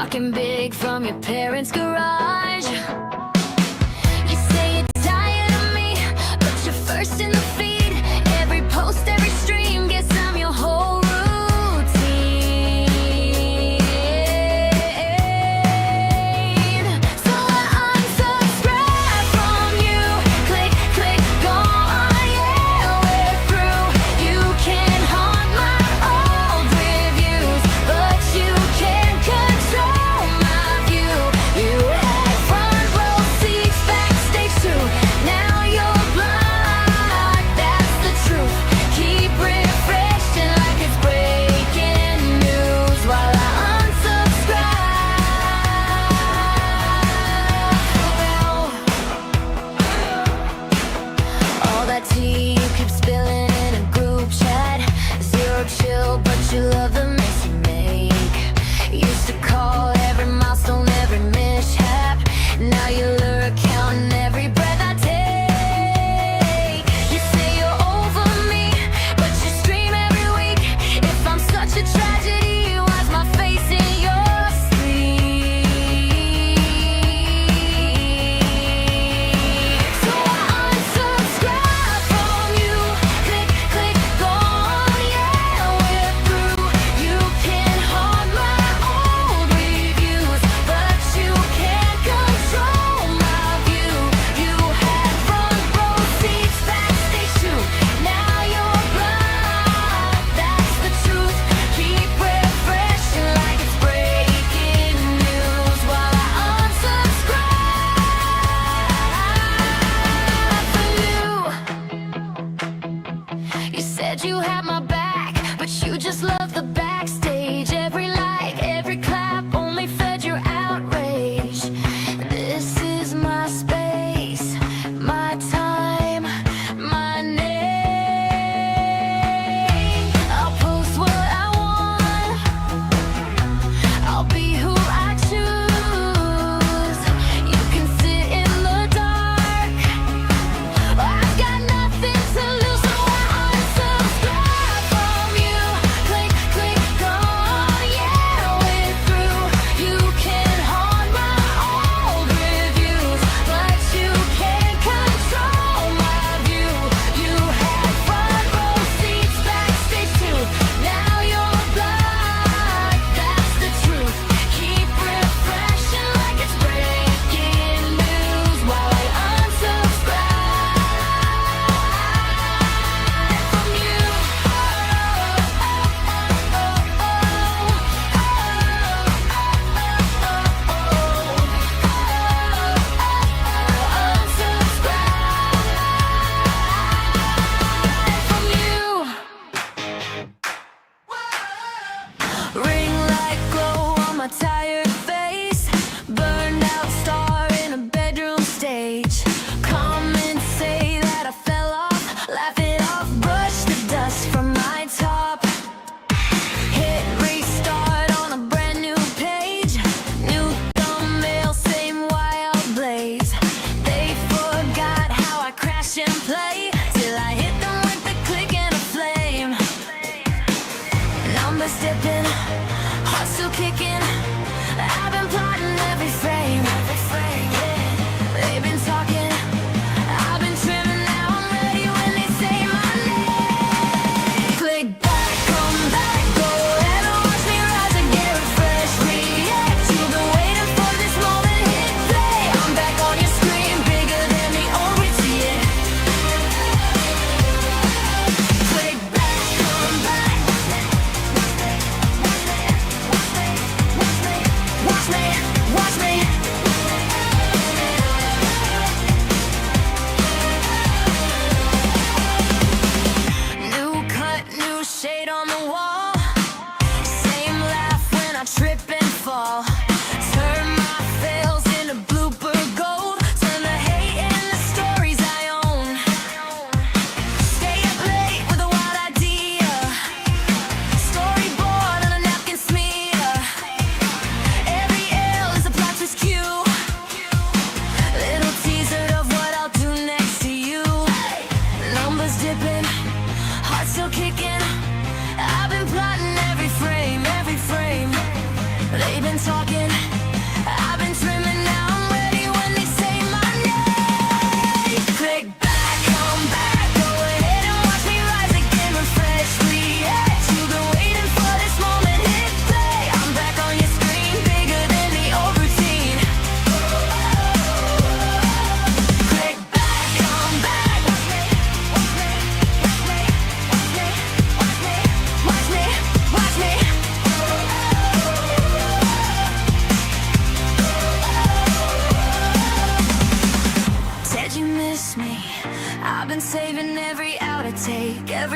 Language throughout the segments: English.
talking big from your parents' garage. You say you're tired of me, but you're first in the feed. Every post, every stream, guess I'm your whole routine. So I unsubscribe from you. Click, click, gone, yeah, we're through. You can haunt my old reviews, but you can't control my view. You had front row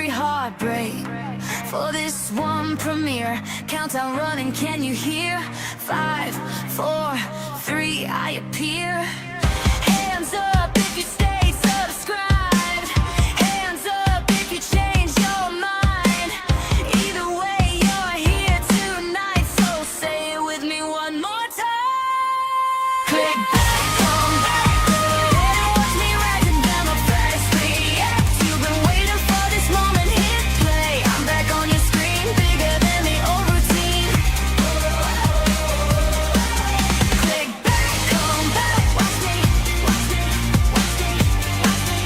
every heartbreak. For this one premiere, countdown running, can you hear? 5, 4, 3, I appear. Hands up if you stay subscribed. Hands up if you change your mind. Either way, you're here tonight, so say it with me one more time. Click back, come back, and watch me rising down the first react. You've been waiting for this moment, hit play. I'm back on your screen, bigger than the old routine. Click back, come back, watch me, watch me, watch me, watch me,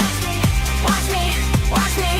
watch me, watch me, watch me.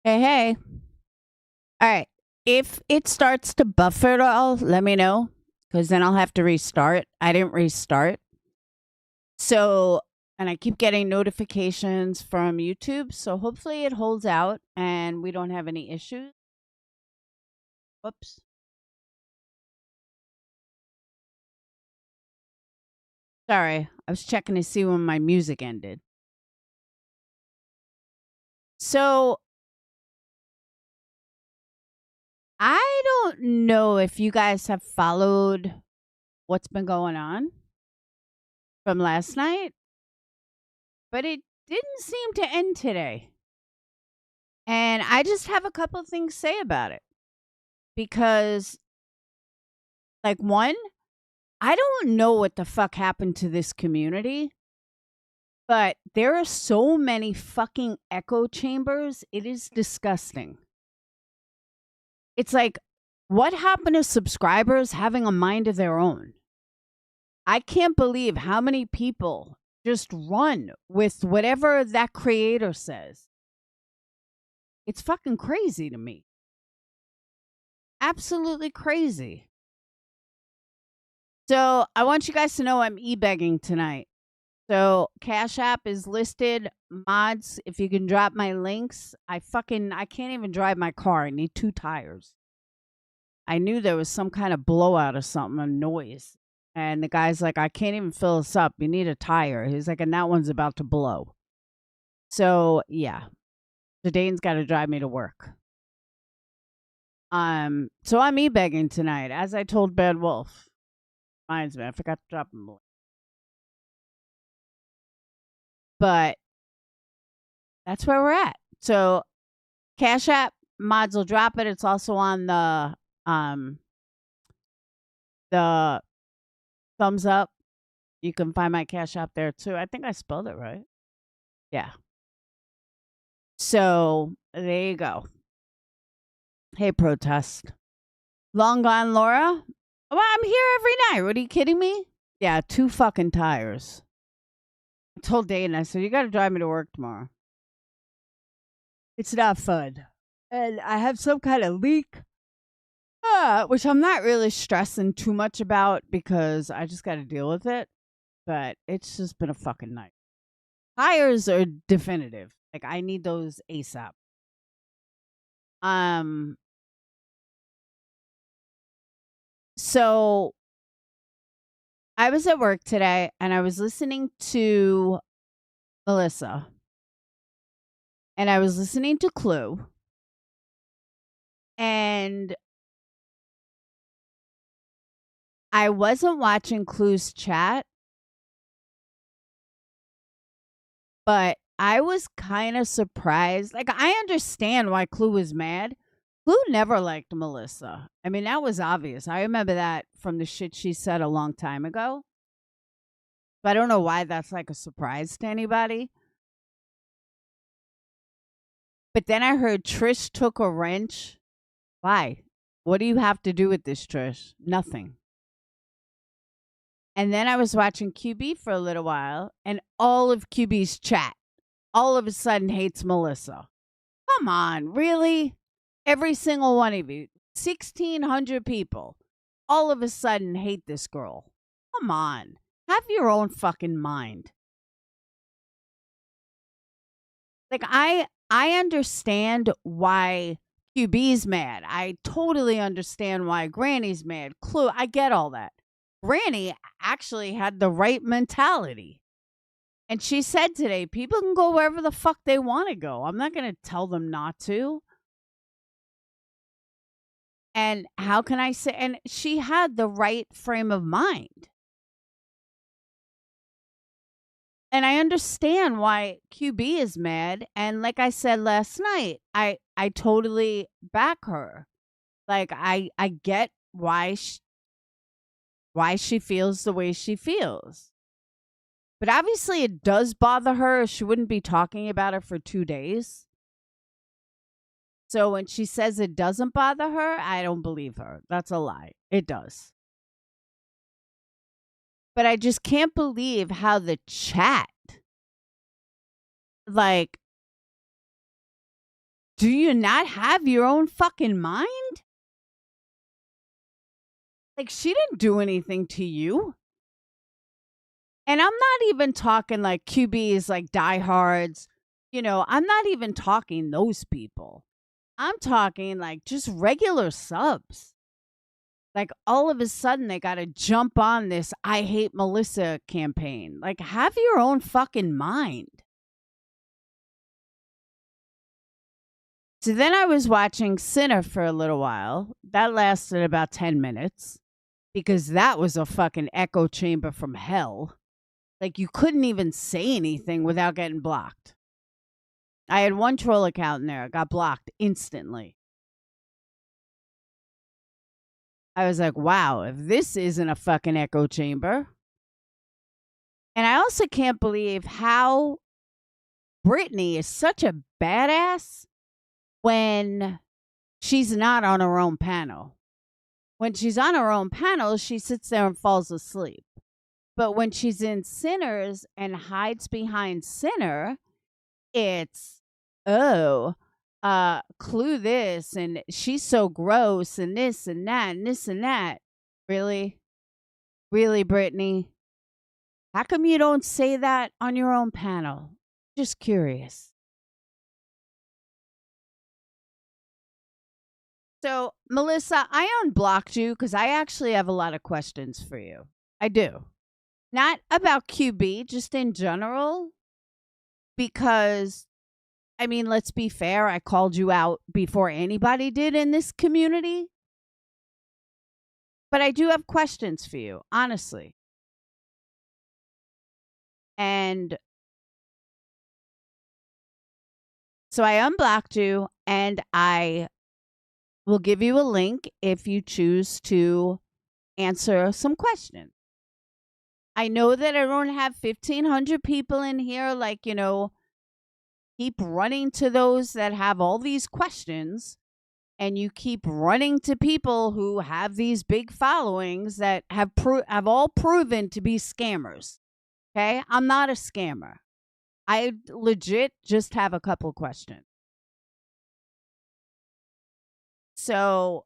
Hey, hey. All right. If it starts to buffer at all, let me know because then I'll have to restart. I didn't restart. So, and I keep getting notifications from YouTube. So hopefully it holds out and we don't have any issues. Whoops. Sorry. I was checking to see when my music ended. So, I don't know if you guys have followed what's been going on from last night, but it didn't seem to end today. And I just have a couple things to say about it. Because, like, one, I don't know what the fuck happened to this community, but there are so many fucking echo chambers. It is disgusting. It's like, what happened to subscribers having a mind of their own? I can't believe how many people just run with whatever that creator says. It's fucking crazy to me. Absolutely crazy. So I want you guys to know I'm e-begging tonight. So Cash App is listed. Mods, if you can drop my links. I can't even drive my car. I need 2 tires. I knew there was some kind of blowout or something, a noise. And the guy's like, I can't even fill this up. You need a tire. He's like, and that one's about to blow. So yeah. So Dane's got to drive me to work. So I'm e-begging tonight. As I told Bad Wolf. Reminds me, I forgot to drop him. But that's where we're at. So Cash App, mods will drop it. It's also on the thumbs up. You can find my Cash App there too. I think I spelled it right. Yeah. So there you go. Hey, protest. Long gone, Laura. Well, I'm here every night. What, are you kidding me? Yeah, 2 fucking tires. I told Dana, I said, you got to drive me to work tomorrow. It's not fun. And I have some kind of leak, which I'm not really stressing too much about because I just got to deal with it. But it's just been a fucking night. Tires are definitive. Like, I need those ASAP. So I was at work today and I was listening to Melissa and I was listening to Clue, and I wasn't watching Clue's chat, but I was kind of surprised. Like, I understand why Clue was mad. Clue never liked Melissa. I mean, that was obvious. I remember that from the shit she said a long time ago. But I don't know why that's like a surprise to anybody. But then I heard Trish took a wrench. Why? What do you have to do with this, Trish? Nothing. And then I was watching QB for a little while, and all of QB's chat all of a sudden hates Melissa. Come on, really? Every single one of you, 1,600 people, all of a sudden hate this girl. Come on. Have your own fucking mind. Like, I understand why QB's mad. I totally understand why Granny's mad. Clue, I get all that. Granny actually had the right mentality. And she said today, people can go wherever the fuck they want to go. I'm not going to tell them not to. And how can I say, and she had the right frame of mind. And I understand why QB is mad. And like I said last night, I totally back her. Like, I get why she feels the way she feels. But obviously it does bother her. She wouldn't be talking about it for 2 days. So when she says it doesn't bother her, I don't believe her. That's a lie. It does. But I just can't believe how the chat, like, do you not have your own fucking mind? Like, she didn't do anything to you. And I'm not even talking like QBs, like diehards. You know, I'm not even talking those people. I'm talking like just regular subs. Like, all of a sudden they got to jump on this I hate Melissa campaign. Like, have your own fucking mind. So then I was watching Sinner for a little while. That lasted about 10 minutes because that was a fucking echo chamber from hell. Like, you couldn't even say anything without getting blocked. I had one troll account in there. It got blocked instantly. I was like, wow, if this isn't a fucking echo chamber. And I also can't believe how Brittany is such a badass when she's not on her own panel. When she's on her own panel, she sits there and falls asleep. But when she's in Sinners and hides behind Sinner, it's, Clue this, and she's so gross, and this and that, and this and that. Really? Really, Brittany? How come you don't say that on your own panel? Just curious. So, Melissa, I unblocked you because I actually have a lot of questions for you. I do. Not about QB, just in general. Because, I mean, let's be fair. I called you out before anybody did in this community. But I do have questions for you, honestly. And so I unblocked you, and I will give you a link if you choose to answer some questions. I know that I don't have 1,500 people in here, like, you know, keep running to those that have all these questions, and you keep running to people who have these big followings that have all proven to be scammers. Okay? I'm not a scammer. I legit just have a couple questions. So,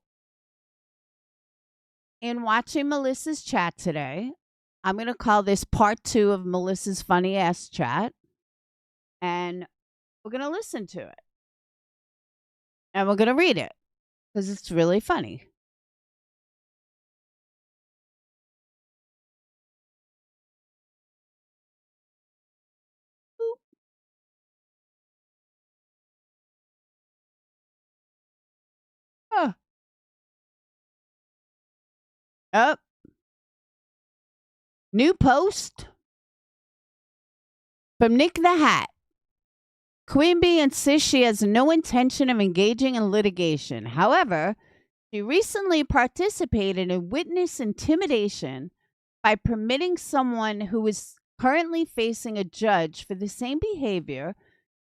in watching Melissa's chat today, I'm going to call this part 2 of Melissa's funny ass chat. And we're going to listen to it. And we're going to read it because it's really funny. Oh. Oh. New post from Nick the Hat. Queen Bee insists she has no intention of engaging in litigation. However, she recently participated in witness intimidation by permitting someone who is currently facing a judge for the same behavior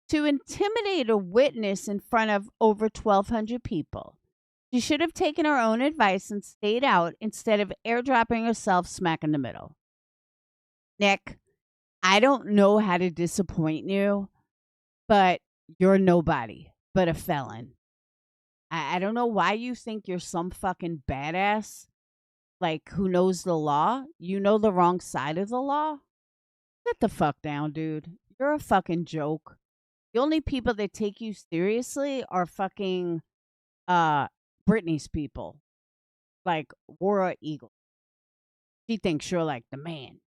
to intimidate a witness in front of over 1,200 people. She should have taken her own advice and stayed out instead of airdropping herself smack in the middle. Nick, I don't know how to disappoint you, but you're nobody but a felon. I don't know why you think you're some fucking badass, like, who knows the law. You know the wrong side of the law. Sit the fuck down, dude. You're a fucking joke. The only people that take you seriously are fucking Britney's people, like War Eagle. She thinks you're like the man.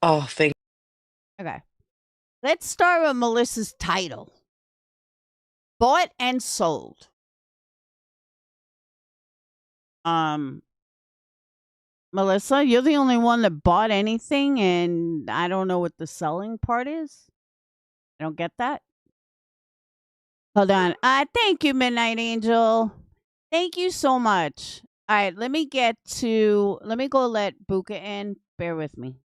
Oh, thank Okay. Let's start with Melissa's title. Bought and sold. Melissa, you're the only one that bought anything, and I don't know what the selling part is. I don't get that. Hold on. Thank you, Midnight Angel. Thank you so much. All right, let me go let Buka in. Bear with me.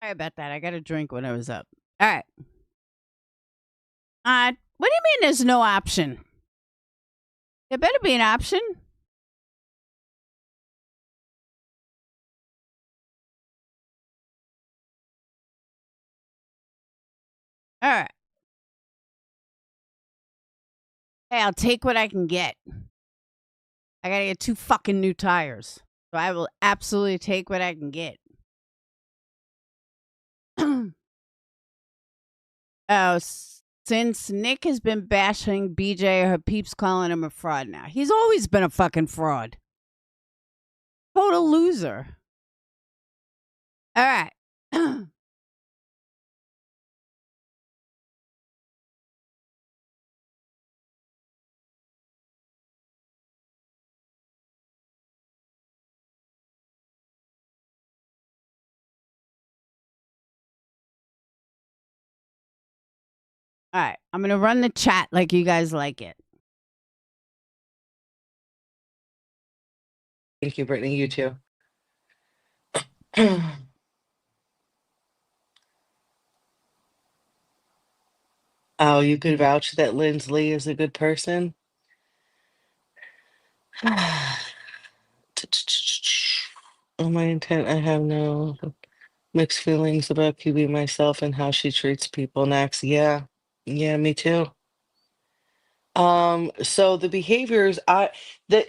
Sorry about that. I got a drink when I was up. All right. What do you mean there's no option? There better be an option. All right. Hey, I'll take what I can get. I gotta get 2 fucking new tires. So I will absolutely take what I can get. Since Nick has been bashing BJ, her peeps calling him a fraud now. He's always been a fucking fraud. Total loser. All right. All right. I'm going to run the chat like you guys like it. you, Brittany. You too. Oh, you could vouch that Lindsley is a good person? On my intent, I have no mixed feelings about QB myself and how she treats people next. Yeah. Yeah, me too. So the behaviors that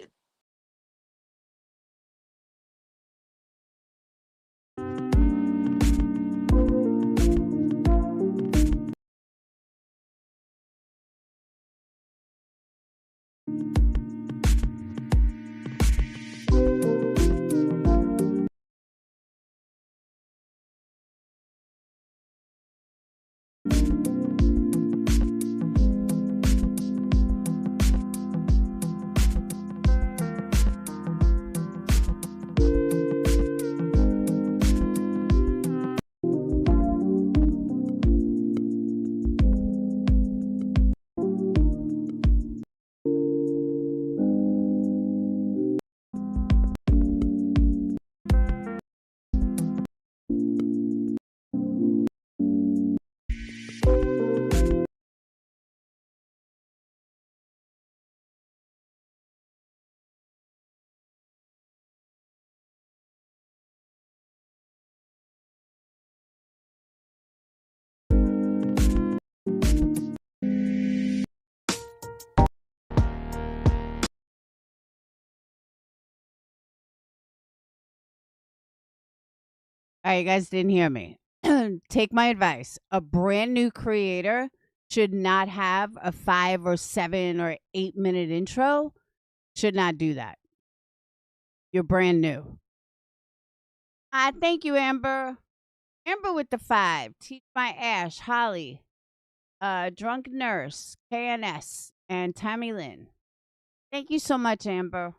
All right, you guys didn't hear me. Take my advice. A brand new creator should not have a 5 or 7 or 8 minute intro. Should not do that. You're brand new. Thank you, Amber. Amber with the 5. Teach my Ash, Holly, Drunk Nurse, KNS, and Tammy Lynn. Thank you so much, Amber.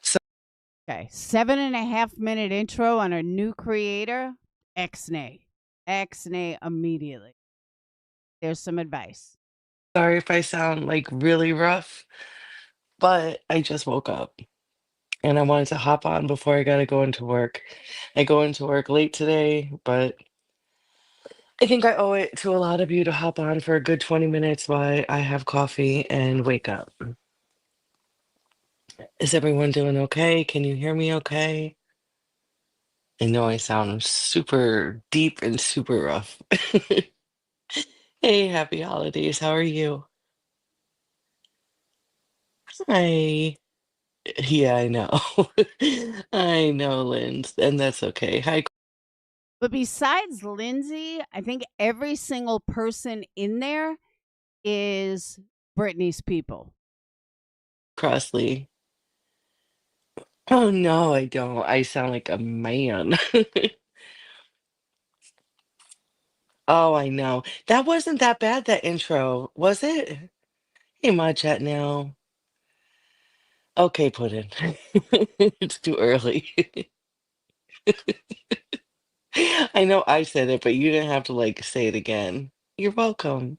So, Okay, 7.5 minute intro on a new creator. X-nay. X-nay immediately. There's some advice. sorry if I sound like really rough, but I just woke up and I wanted to hop on before I gotta go into work. I go into work late today, but I think I owe it to a lot of you to hop on for a good 20 minutes while I have coffee and wake up. Is everyone doing okay? Can you hear me okay? I know I sound super deep and super rough. Hey, happy holidays. How are you? Hi. Yeah, I know. I know, Lynn, and that's okay. Hi, But besides Lindsay, I think every single person in there is Britney's people. Crossley. Oh, no, I don't. I sound like a man. Oh, I know. That wasn't that bad, that intro, was it? Hey, my chat now. Okay, Puddin'. It's too early. I know I said it, but you didn't have to like say it again. You're welcome.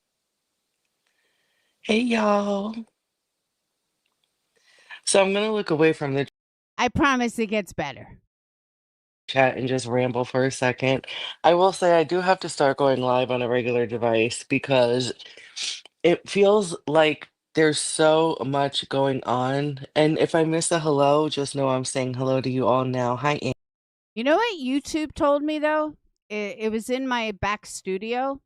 Hey, y'all. So I'm gonna look away from the I promise it gets better. chat and just ramble for a second. I will say I do have to start going live on a regular device because it feels like there's so much going on. And if I miss a hello, just know I'm saying hello to you all now. Hi, Ann. You know what YouTube told me though? It was in my back studio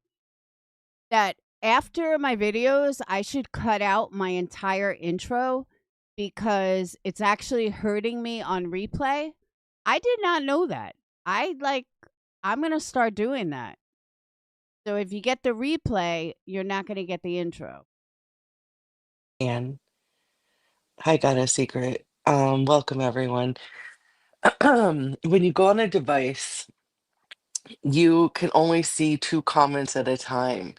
that after my videos, I should cut out my entire intro because it's actually hurting me on replay. I did not know that. I'm going to start doing that. So if you get the replay, you're not going to get the intro. Ann. Hi, got a secret. Welcome everyone. When you go on a device, you can only see two comments at a time.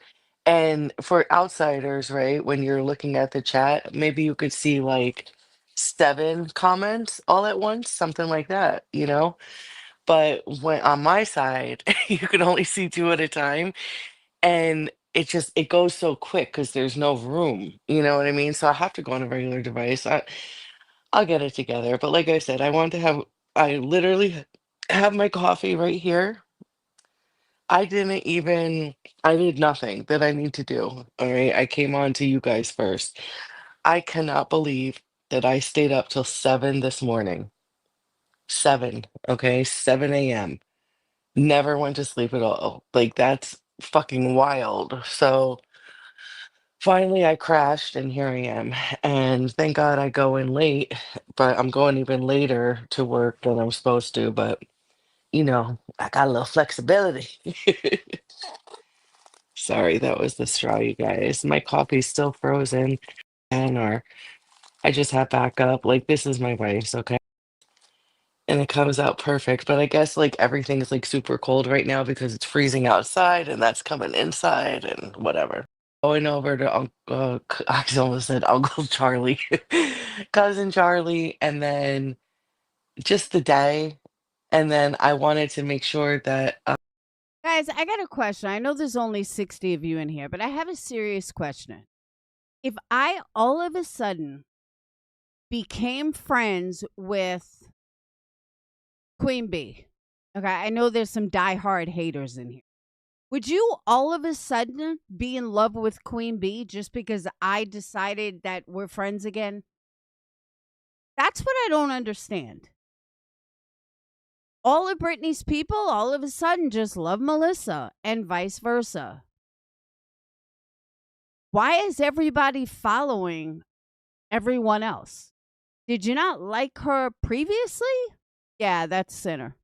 And for outsiders, right, when you're looking at the chat, maybe you could see like 7 comments all at once, something like that, you know? But when on my side, you can only see two at a time. And it goes so quick because there's no room, you know what I mean? So I have to go on a regular device. I'll get it together. But like I said, I literally have my coffee right here. I didn't even, I did nothing that I need to do. All right. I came on to you guys first. I cannot believe that I stayed up till 7 this morning. 7, okay, 7 a.m. Never went to sleep at all. Like, that's fucking wild. So finally, I crashed and here I am. And thank God I go in late, but I'm going even later to work than I'm supposed to. But, I got a little flexibility. Sorry, that was the straw, you guys. My coffee's still frozen, or I just have backup. Like, this is my wife's, okay? And it comes out perfect. But I guess like everything is like super cold right now because it's freezing outside and that's coming inside and whatever. Going over to Uncle, I almost said Uncle Charlie, Cousin Charlie, and then just the day. And then I wanted to make sure that Guys, I got a question. I know there's only 60 of you in here, but I have a serious question. If I all of a sudden became friends with Queen Bee, okay, I know there's some diehard haters in here. Would you all of a sudden be in love with Queen Bee just because I decided that we're friends again? That's what I don't understand. All of Britney's people all of a sudden just love Melissa and vice versa. Why is everybody following everyone else? Did you not like her previously? Yeah, that's Sinner.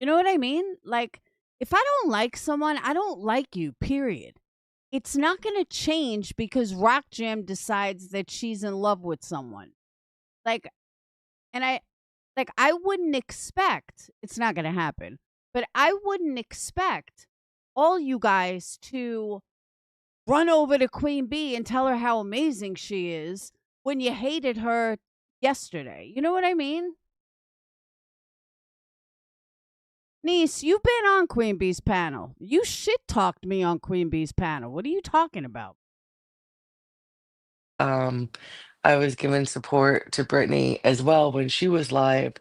You know what I mean? Like, if I don't like someone, I don't like you, period. It's not going to change because Rock Jam decides that she's in love with someone. Like, and I wouldn't expect, it's not going to happen, but I wouldn't expect all you guys to run over to Queen Bee and tell her how amazing she is when you hated her yesterday. You know what I mean? Niece, you've been on Queen Bee's panel. You shit talked me on Queen Bee's panel. What are you talking about? Um, I was giving support to Brittany as well when she was live.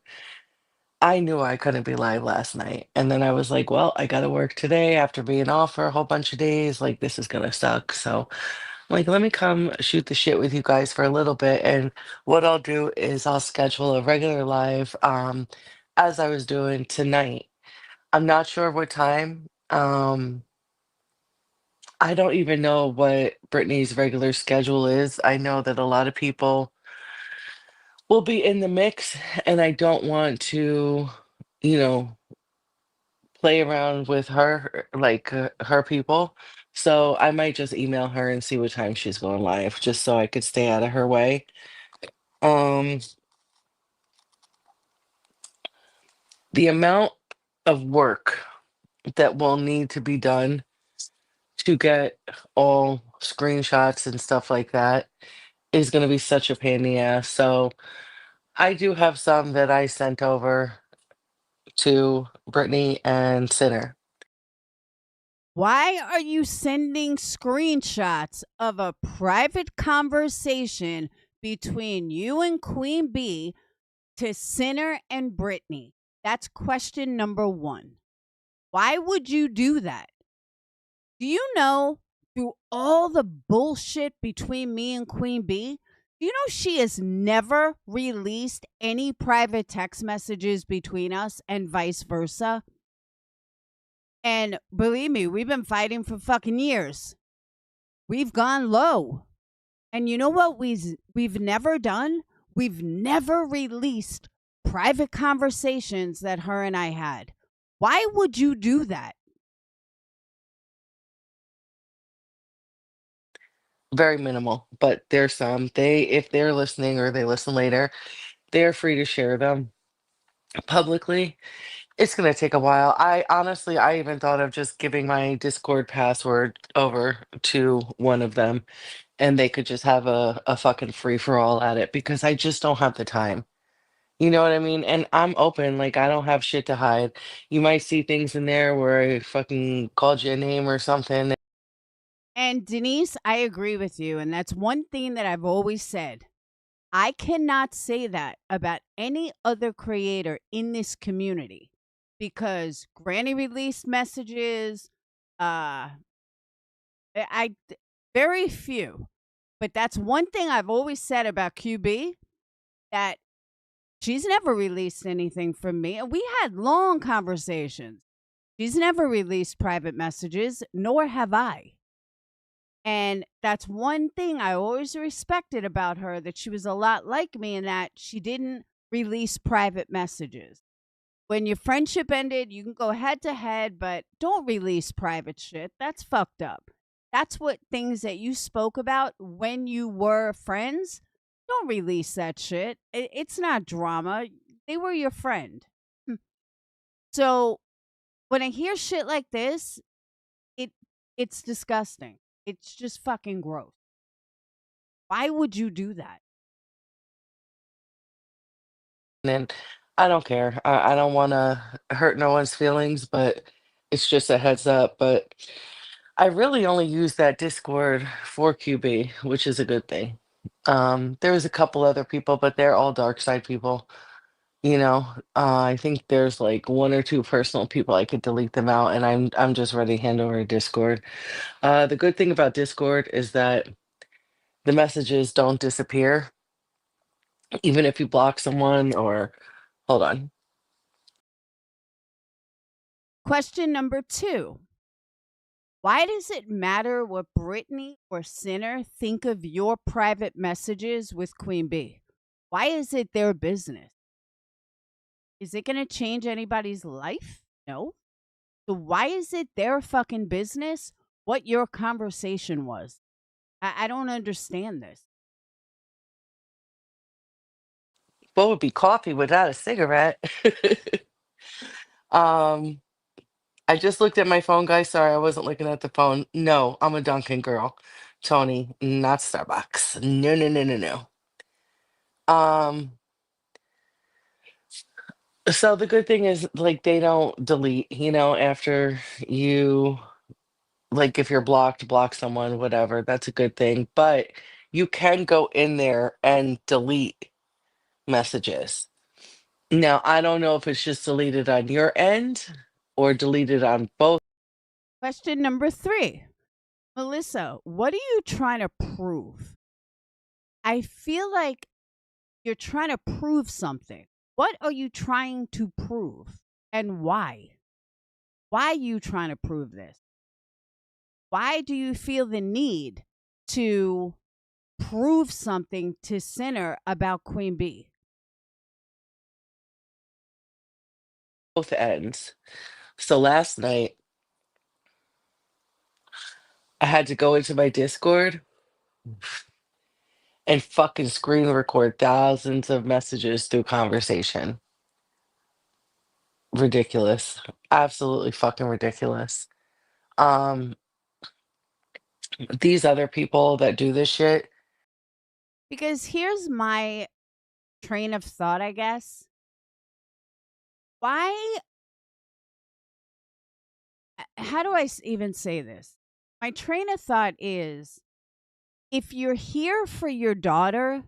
I knew I couldn't be live last night. And then I was like, well, I got to work today after being off for a whole bunch of days. Like, this is going to suck. So, like, let me come shoot the shit with you guys for a little bit. And what I'll do is I'll schedule a regular live as I was doing tonight. I'm not sure what time. I don't even know what Brittany's regular schedule is. I know that a lot of people will be in the mix, and I don't want to, you know, play around with her, like her people. So I might just email her and see what time she's going live, just so I could stay out of her way. Um, the amount of work that will need to be done to get all screenshots and stuff like that is going to be such a pain in the ass. So I do have some that I sent over to Brittany and Sinner. Why are you sending screenshots of a private conversation between you and Queen Bee to Sinner and Brittany? That's question number one. Why would you do that? Do you know through all the bullshit between me and Queen Bee, do you know she has never released any private text messages between us and vice versa? And believe me, we've been fighting for fucking years. We've gone low. And you know what we've never done? We've never released private conversations that her and I had. Why would you do that? Very minimal, but there's some. They, if they're listening or they listen later, they're free to share them publicly. It's gonna take a while. I honestly, I even thought of just giving my Discord password over to one of them and they could just have a fucking free for all at it because I just don't have the time. You know what I mean? And I'm open, like I don't have shit to hide. You might see things in there where I fucking called you a name or something. And Denise, I agree with you. And that's one thing that I've always said. I cannot say that about any other creator in this community because Granny released messages. I very few, but that's one thing I've always said about QB that she's never released anything from me, and we had long conversations. She's never released private messages, nor have I. And that's one thing I always respected about her, that she was a lot like me in that she didn't release private messages. When your friendship ended, you can go head to head, but don't release private shit. That's fucked up. That's what things that you spoke about when you were friends. Don't release that shit. It's not drama. They were your friend. So when I hear shit like this, it it's disgusting. It's just fucking gross. Why would you do that? And I don't care. I don't want to hurt no one's feelings, but it's just a heads up. But I really only use that Discord for QB, which is a good thing. There's a couple other people, but they're all dark side people. I think there's like one or two personal people I could delete them out, and I'm just ready to hand over to Discord. The good thing about Discord is that the messages don't disappear, even if you block someone or hold on. Question number 2. Why does it matter what Brittany or Sinner think of your private messages with Queen Bee? Why is it their business? Is it going to change anybody's life? No. So why is it their fucking business what your conversation was? I don't understand this. What would be coffee without a cigarette? um, I just looked at my phone, guys. Sorry, I wasn't looking at the phone. No, I'm a Dunkin' girl. Tony, not Starbucks. No, no, no, no, no. So the good thing is like they don't delete, after you like if you're blocked, block someone, whatever. That's a good thing. But you can go in there and delete messages. Now, I don't know if it's just deleted on your end or deleted on both. Question number 3. Melissa, what are you trying to prove? I feel like you're trying to prove something. What are you trying to prove and why? Why are you trying to prove this? Why do you feel the need to prove something to Sinner about Queen Bee? Both ends. So last night I had to go into my Discord and fucking screen record thousands of messages through conversation. Ridiculous. Absolutely fucking ridiculous. Um, these other people that do this shit, Because here's my train of thought, I guess. Why? How do I even say this? My train of thought is if you're here for your daughter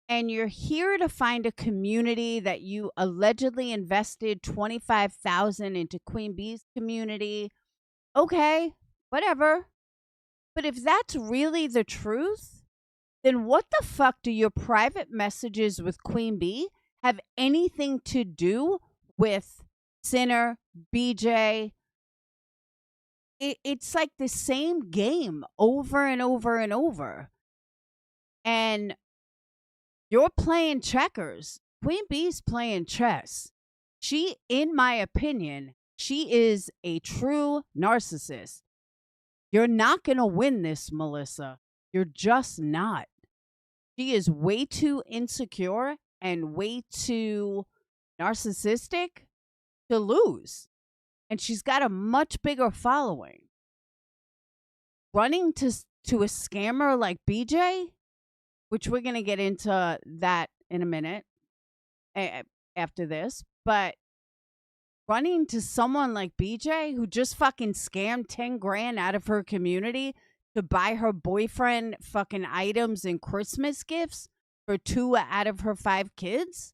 and you're here to find a community that you allegedly invested 25,000 into Queen Bee's community, okay, whatever. But if that's really the truth, then what the fuck do your private messages with Queen Bee have anything to do with Sinner, BJ? It's like the same game over and over and over. And you're playing checkers. Queen Bee's playing chess. She, in my opinion, she is a true narcissist. You're not going to win this, Melissa. You're just not. She is way too insecure and way too narcissistic to lose. And she's got a much bigger following. Running to a scammer like BJ, which we're going to get into that in a minute after this, but running to someone like BJ who just fucking scammed 10 grand out of her community to buy her boyfriend fucking items and Christmas gifts for 2 out of her 5 kids?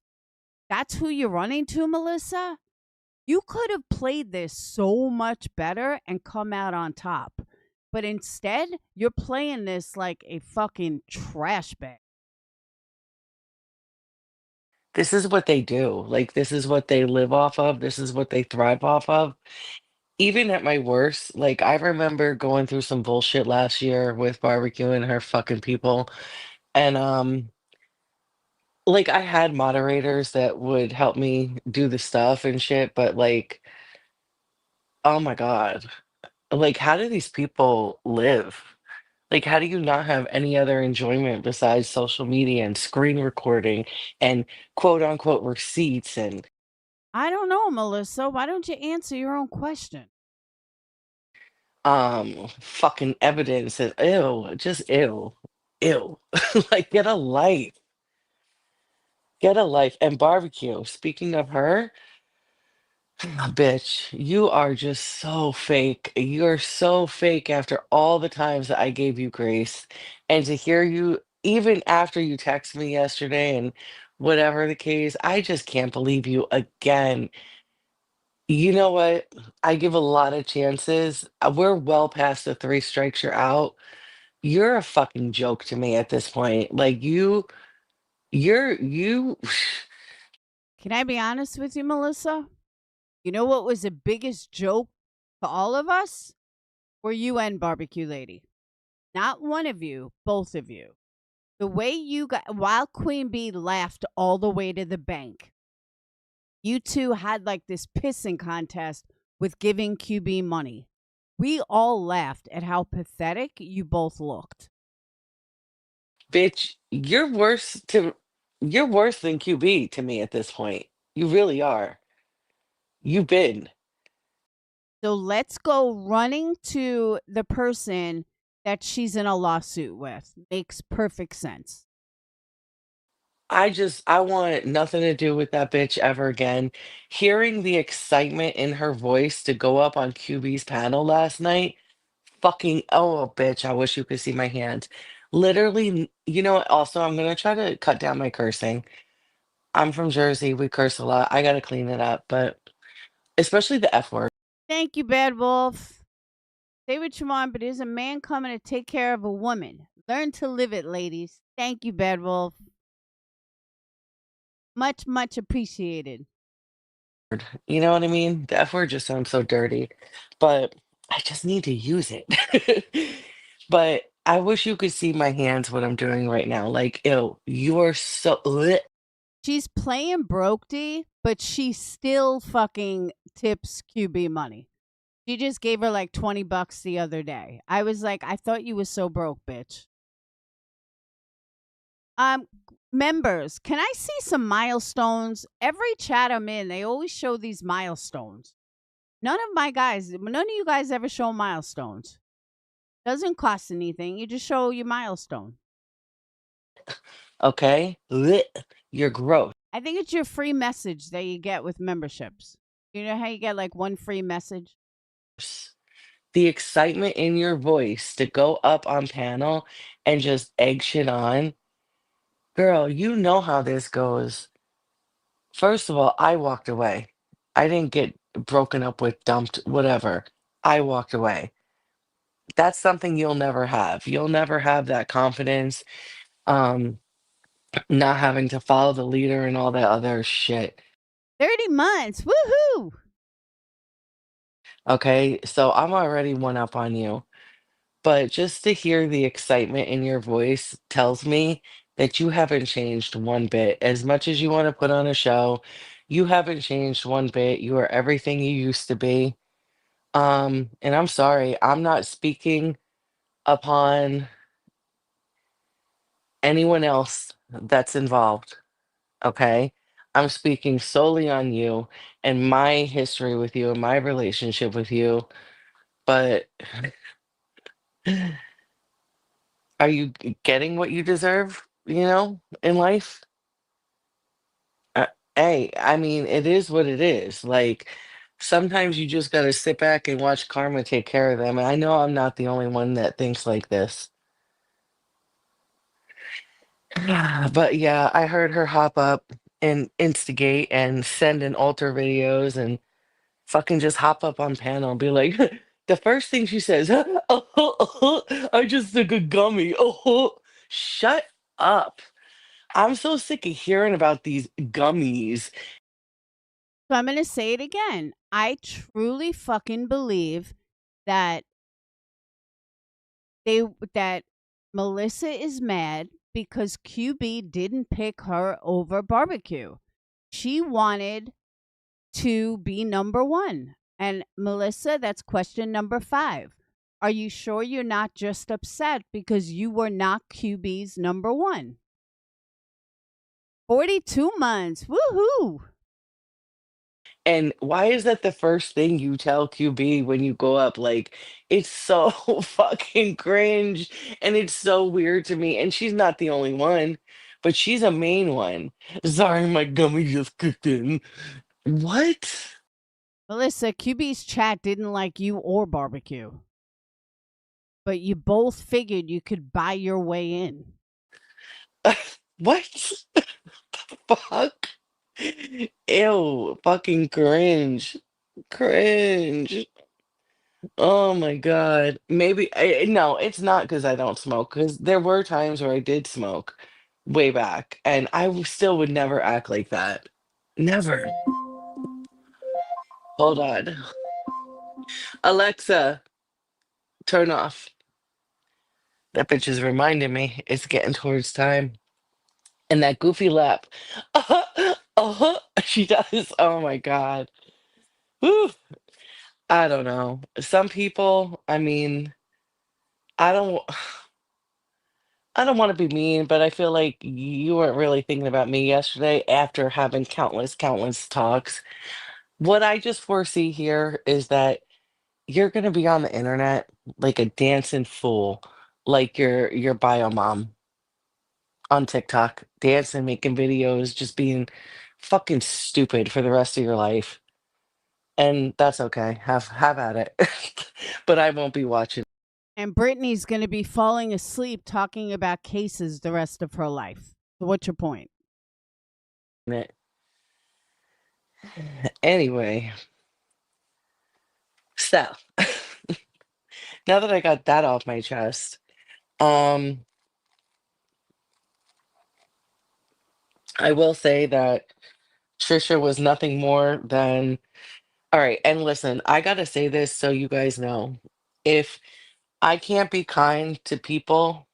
That's who you're running to, Melissa? You could have played this so much better and come out on top. But instead, you're playing this like a fucking trash bag. this is what they do. Like, this is what they live off of. This is what they thrive off of. Even at my worst, like, I remember going through some bullshit last year with barbecue and her fucking people. And, like, I had moderators that would help me do the stuff and shit, but, like, oh my God. Like, how do these people live? Like, how do you not have any other enjoyment besides social media and screen recording and quote unquote receipts and I don't know, Melissa. Why don't you answer your own question? fucking evidence and ew, just ew. Ew. Like, get a life. Get a life. And barbecue. Speaking of her, bitch, you are just so fake. You're so fake after all the times that I gave you grace. And to hear you, even after you texted me yesterday and whatever the case, I just can't believe you again. You know what? I give a lot of chances. We're well past the three strikes you're out. You're a fucking joke to me at this point. Like you Can I be honest with you, Melissa? You know what was the biggest joke to all of us? Were you and Barbecue Lady. Not one of you, both of you. The way you got, while Queen Bee laughed all the way to the bank, you two had like this pissing contest with giving QB money. We all laughed at how pathetic you both looked. bitch, you're worse than QB to me at this point. You really are. You've been. So let's go running to the person that she's in a lawsuit with. Makes perfect sense. I want nothing to do with that bitch ever again. Hearing the excitement in her voice to go up on QB's panel last night, fucking oh bitch, I wish you could see my hands. Literally, you know what? Also, I'm gonna try to cut down my cursing. I'm from Jersey, we curse a lot. I gotta clean it up, but especially the F word. Thank you, Bad Wolf. Say what you want, but there's a man coming to take care of a woman. Learn to live it, ladies. Thank you, Bad Wolf. Much, much appreciated. You know what I mean? The F word just sounds so dirty, but I just need to use it. But I wish you could see my hands, what I'm doing right now. Like, ew, you're so. Bleh. She's playing broke D, but she still fucking tips QB money. She just gave her like $20 the other day. I was like, I thought you was so broke, bitch. Members, can I see some milestones? Every chat I'm in, they always show these milestones. None of you guys ever show milestones. Doesn't cost anything. You just show your milestone. Okay? Bleh. You're gross. I think it's your free message that you get with memberships. You know how you get like one free message? The excitement in your voice to go up on panel and just egg shit on. Girl, you know how this goes. First of all, I walked away. I didn't get broken up with, dumped, whatever. I walked away. That's something you'll never have. You'll never have that confidence, um, not having to follow the leader and all that other shit. 30 months. Woohoo! Okay, so I'm already one up on you. But just to hear the excitement in your voice tells me that you haven't changed one bit. As much as you want to put on a show, you haven't changed one bit. You are everything you used to be. And I'm sorry, I'm not speaking upon anyone else that's involved, okay? I'm speaking solely on you and my history with you and my relationship with you. But are you getting what you deserve, in life? Uh, hey, I mean, it is what it is. Like, sometimes you just gotta sit back and watch karma take care of them. And I know I'm not the only one that thinks like this. But yeah, I heard her hop up and instigate and send in alter videos and fucking just hop up on panel and be like, the first thing she says, I just took a gummy. Oh, shut up. I'm so sick of hearing about these gummies. So I'm going to say it again. I truly fucking believe that that Melissa is mad because QB didn't pick her over Barbecue. She wanted to be number 1. And Melissa, that's question number 5. Are you sure you're not just upset because you were not QB's number 1? 42 months. Woohoo! And why is that the first thing you tell QB when you go up? Like, it's so fucking cringe and it's so weird to me. And she's not the only one, but she's a main one. Sorry, my gummy just kicked in. What? Melissa, QB's chat didn't like you or Barbecue. But you both figured you could buy your way in. What? fuck? Ew, fucking cringe. Cringe. Oh my God. Maybe no, it's not because I don't smoke, because there were times where I did smoke way back, and still would never act like that. Never. Hold on. Alexa, turn off. That bitch is reminding me it's getting towards time. And that goofy lap. She does. Oh my God. Whew. I don't know. Some people, I mean, I don't I don't want to be mean, but I feel like you weren't really thinking about me yesterday after having countless talks. What I just foresee here is that you're gonna be on the internet like a dancing fool, like your bio mom on TikTok, dancing, making videos, just being fucking stupid for the rest of your life. And that's okay. Have at it. But I won't be watching And Brittany's going to be falling asleep talking about cases the rest of her life. So what's your point? it. Anyway, so now that I got that off my chest, um, I will say that Trisha was nothing more than all right. And listen, I gotta say this so you guys know. If I can't be kind to people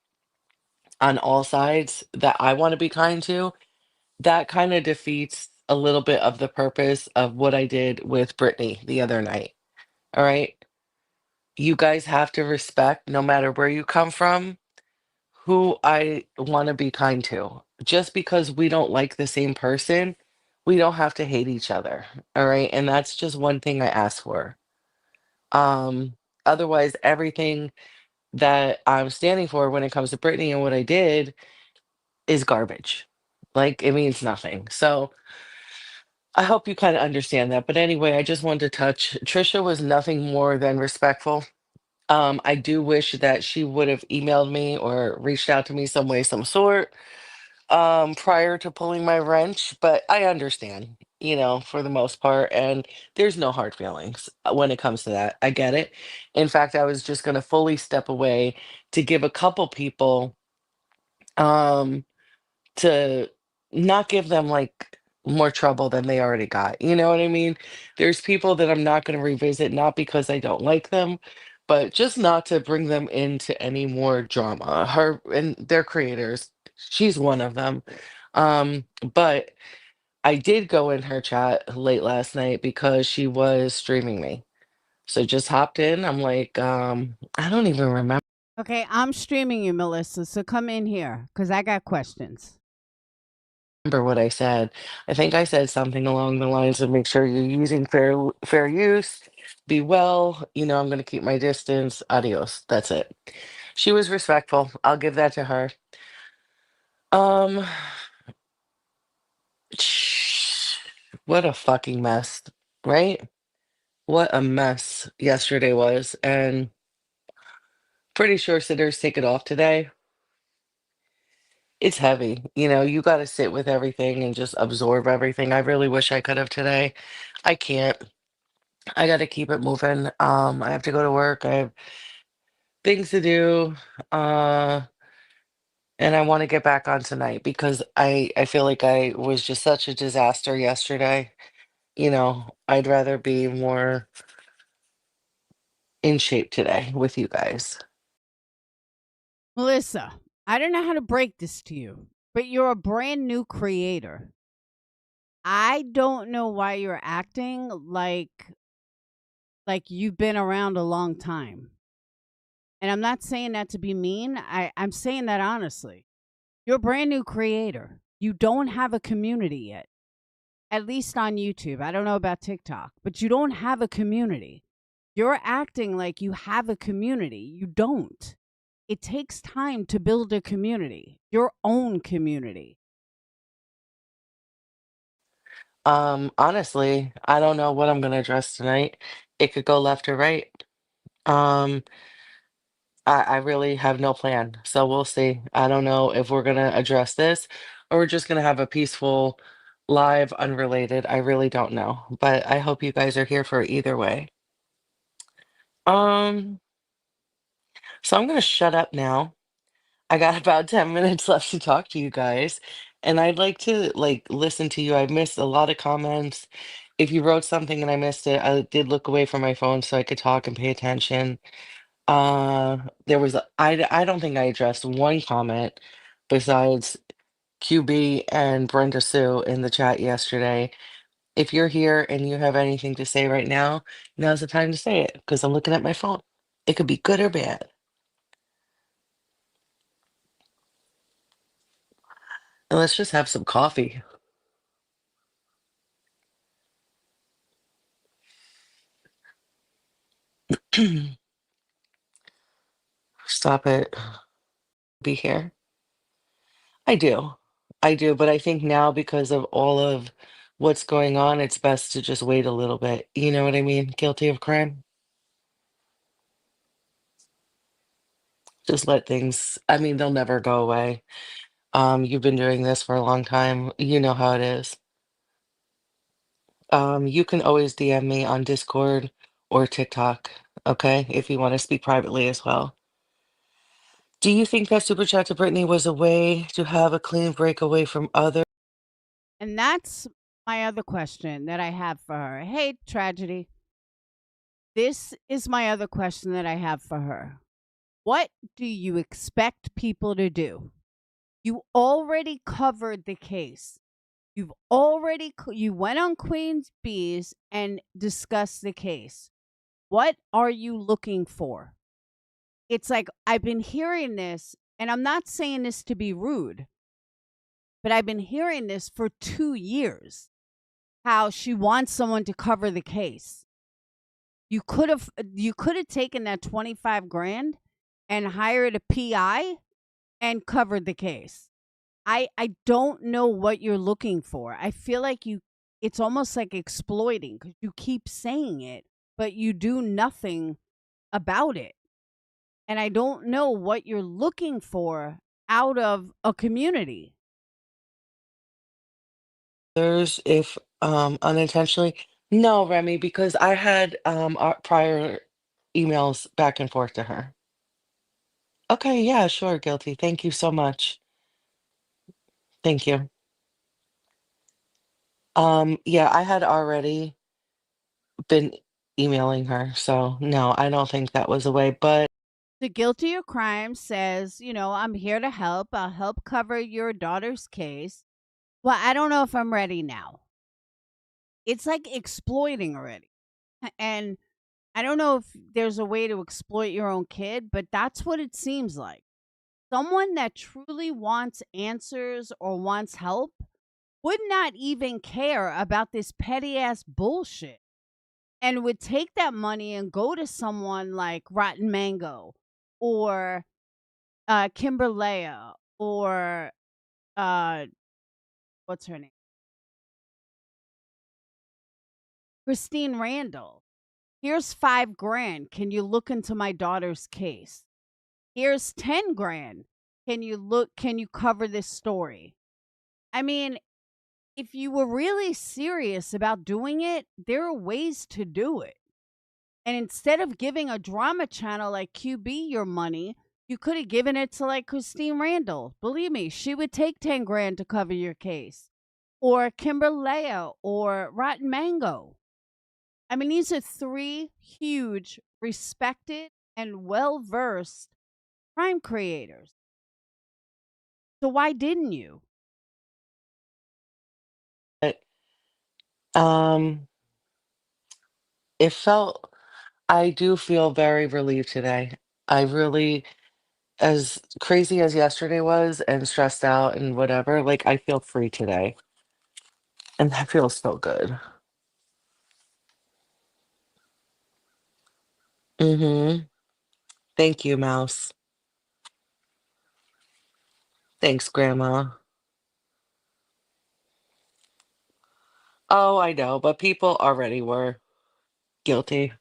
on all sides that I want to be kind to, that kind of defeats a little bit of the purpose of what I did with Brittany the other night. All right. You guys have to respect, no matter where you come from, who I want to be kind to. Just because we don't like the same person, we don't have to hate each other. All right. And that's just one thing I ask for. Um, Otherwise, everything that I'm standing for when it comes to Brittany and what I did is garbage. Like it means nothing. So I hope you kind of understand that. But anyway, I just wanted to touch. Trisha was nothing more than respectful. I do wish that she would have emailed me or reached out to me some way, some sort, prior to pulling my wrench, but I understand, for the most part, and there's no hard feelings when it comes to that. I get it. In fact, I was just gonna fully step away to give a couple people, um, to not give them like more trouble than they already got. You know what I mean? There's people that I'm not going to revisit, not because I don't like them, but just not to bring them into any more drama. Her and their creators, she's one of them. But I did go in her chat late last night because she was streaming me. So just hopped in. I'm like, I don't even remember Okay, I'm streaming you, Melissa. So come in here because I got questions. what I said. I think I said something along the lines of make sure you're using fair use, be well, I'm going to keep my distance. Adios. That's it. She was respectful. I'll give that to her. Um what a fucking mess, right? What a mess yesterday was, and pretty sure sitters take it off today. It's heavy. You got to sit with everything and just absorb everything. I really wish I could have today. I can't. I got to keep it moving. I have to go to work. I have things to do. Uh, and I want to get back on tonight because I feel like I was just such a disaster yesterday. I'd rather be more in shape today with you guys. Melissa, I don't know how to break this to you, but you're a brand new creator. I don't know why you're acting like you've been around a long time. And I'm not saying that to be mean. I'm saying that honestly. You're a brand new creator. You don't have a community yet. At least on YouTube. I don't know about TikTok, but you don't have a community. You're acting like you have a community. You don't. It takes time to build a community, your own community. Honestly, I don't know what I'm gonna address tonight. It could go left or right. Um, I really have no plan, so we'll see. I don't know if we're gonna address this or we're just gonna have a peaceful live unrelated. I really don't know, but I hope you guys are here for either way. Um, so I'm gonna shut up now. I got about 10 minutes left to talk to you guys, and I'd like to like listen to you. I missed a lot of comments. If you wrote something and I missed it, I did look away from my phone so I could talk and pay attention. There was I don't think I addressed one comment besides QB and Brenda Sue in the chat yesterday. If you're here and you have anything to say right now, now's the time to say it because I'm looking at my phone. It could be good or bad. And let's just have some coffee. Stop it. Be here. I do. I do, but I think now because of all of what's going on, it's best to just wait a little bit. You know what I mean? Guilty of crime. Just let things, I mean, they'll never go away. You've been doing this for a long time. You know how it is. You can always DM me on Discord or TikTok, okay? If you want to speak privately as well. Do you think that super chat to Brittany was a way to have a clean break away from other? And that's my other question that I have for her. Hey, Tragedy. This is my other question that I have for her. What do you expect people to do? You already covered the case. You went on Queen's Bees and discussed the case. What are you looking for? It's like I've been hearing this, and I'm not saying this to be rude, but I've been hearing this for 2 years. How she wants someone to cover the case. You could have taken that 25 grand and hired a PI and covered the case. I don't know what you're looking for. I feel like it's almost like exploiting because you keep saying it, but you do nothing about it. And I don't know what you're looking for out of a community. Others if unintentionally? No, Remy, because I had prior emails back and forth to her. Okay, yeah, sure, guilty. Thank you so much. Thank you. Yeah, I had already been emailing her, so no, I don't think that was a way, but The Guilty of Crime says, I'm here to help. I'll help cover your daughter's case. Well, I don't know if I'm ready now. It's like exploiting already. And I don't know if there's a way to exploit your own kid, but that's what it seems like. Someone that truly wants answers or wants help would not even care about this petty ass bullshit and would take that money and go to someone like Rotten Mango or Kimberlea or uh, what's her name? Christine Randall. Here's 5 grand. Can you look into my daughter's case? Here's 10 grand. Can you cover this story? I mean, if you were really serious about doing it, there are ways to do it. And instead of giving a drama channel like QB your money, you could have given it to like Christine Randall. Believe me, she would take 10 grand to cover your case. Or Kimberlea or Rotten Mango. I mean, these are 3 huge, respected, and well versed crime creators. So why didn't you? um it felt I do feel very relieved today. I really, as crazy as yesterday was and stressed out and whatever, like I feel free today. And that feels so good. Mm-hmm. Thank you, Mouse. Thanks, Grandma. Oh, I know, but people already were guilty.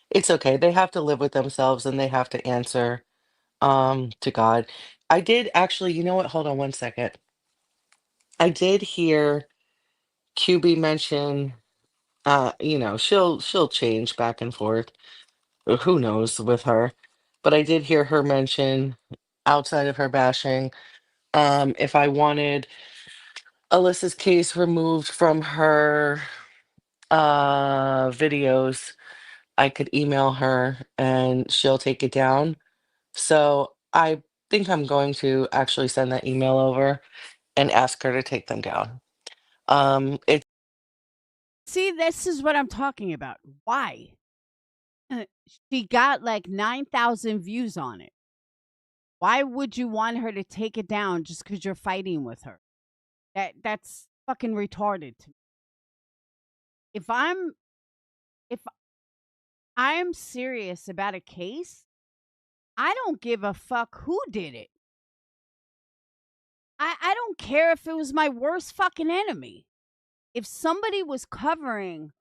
It's okay. They have to live with themselves and they have to answer to God. I did actually, you know what? Hold on one second. I did hear QB mention, she'll change back and forth. Who knows with her? But I did hear her mention outside of her bashing, if I wanted Alyssa's case removed from her videos, I could email her and she'll take it down. So I think I'm going to actually send that email over and ask her to take them down. It's See, this is what I'm talking about. Why? She got like 9,000 views on it. Why would you want her to take it down just because you're fighting with her? That's fucking retarded to me. If I'm serious about a case, I don't give a fuck who did it. I don't care if it was my worst fucking enemy. If somebody was covering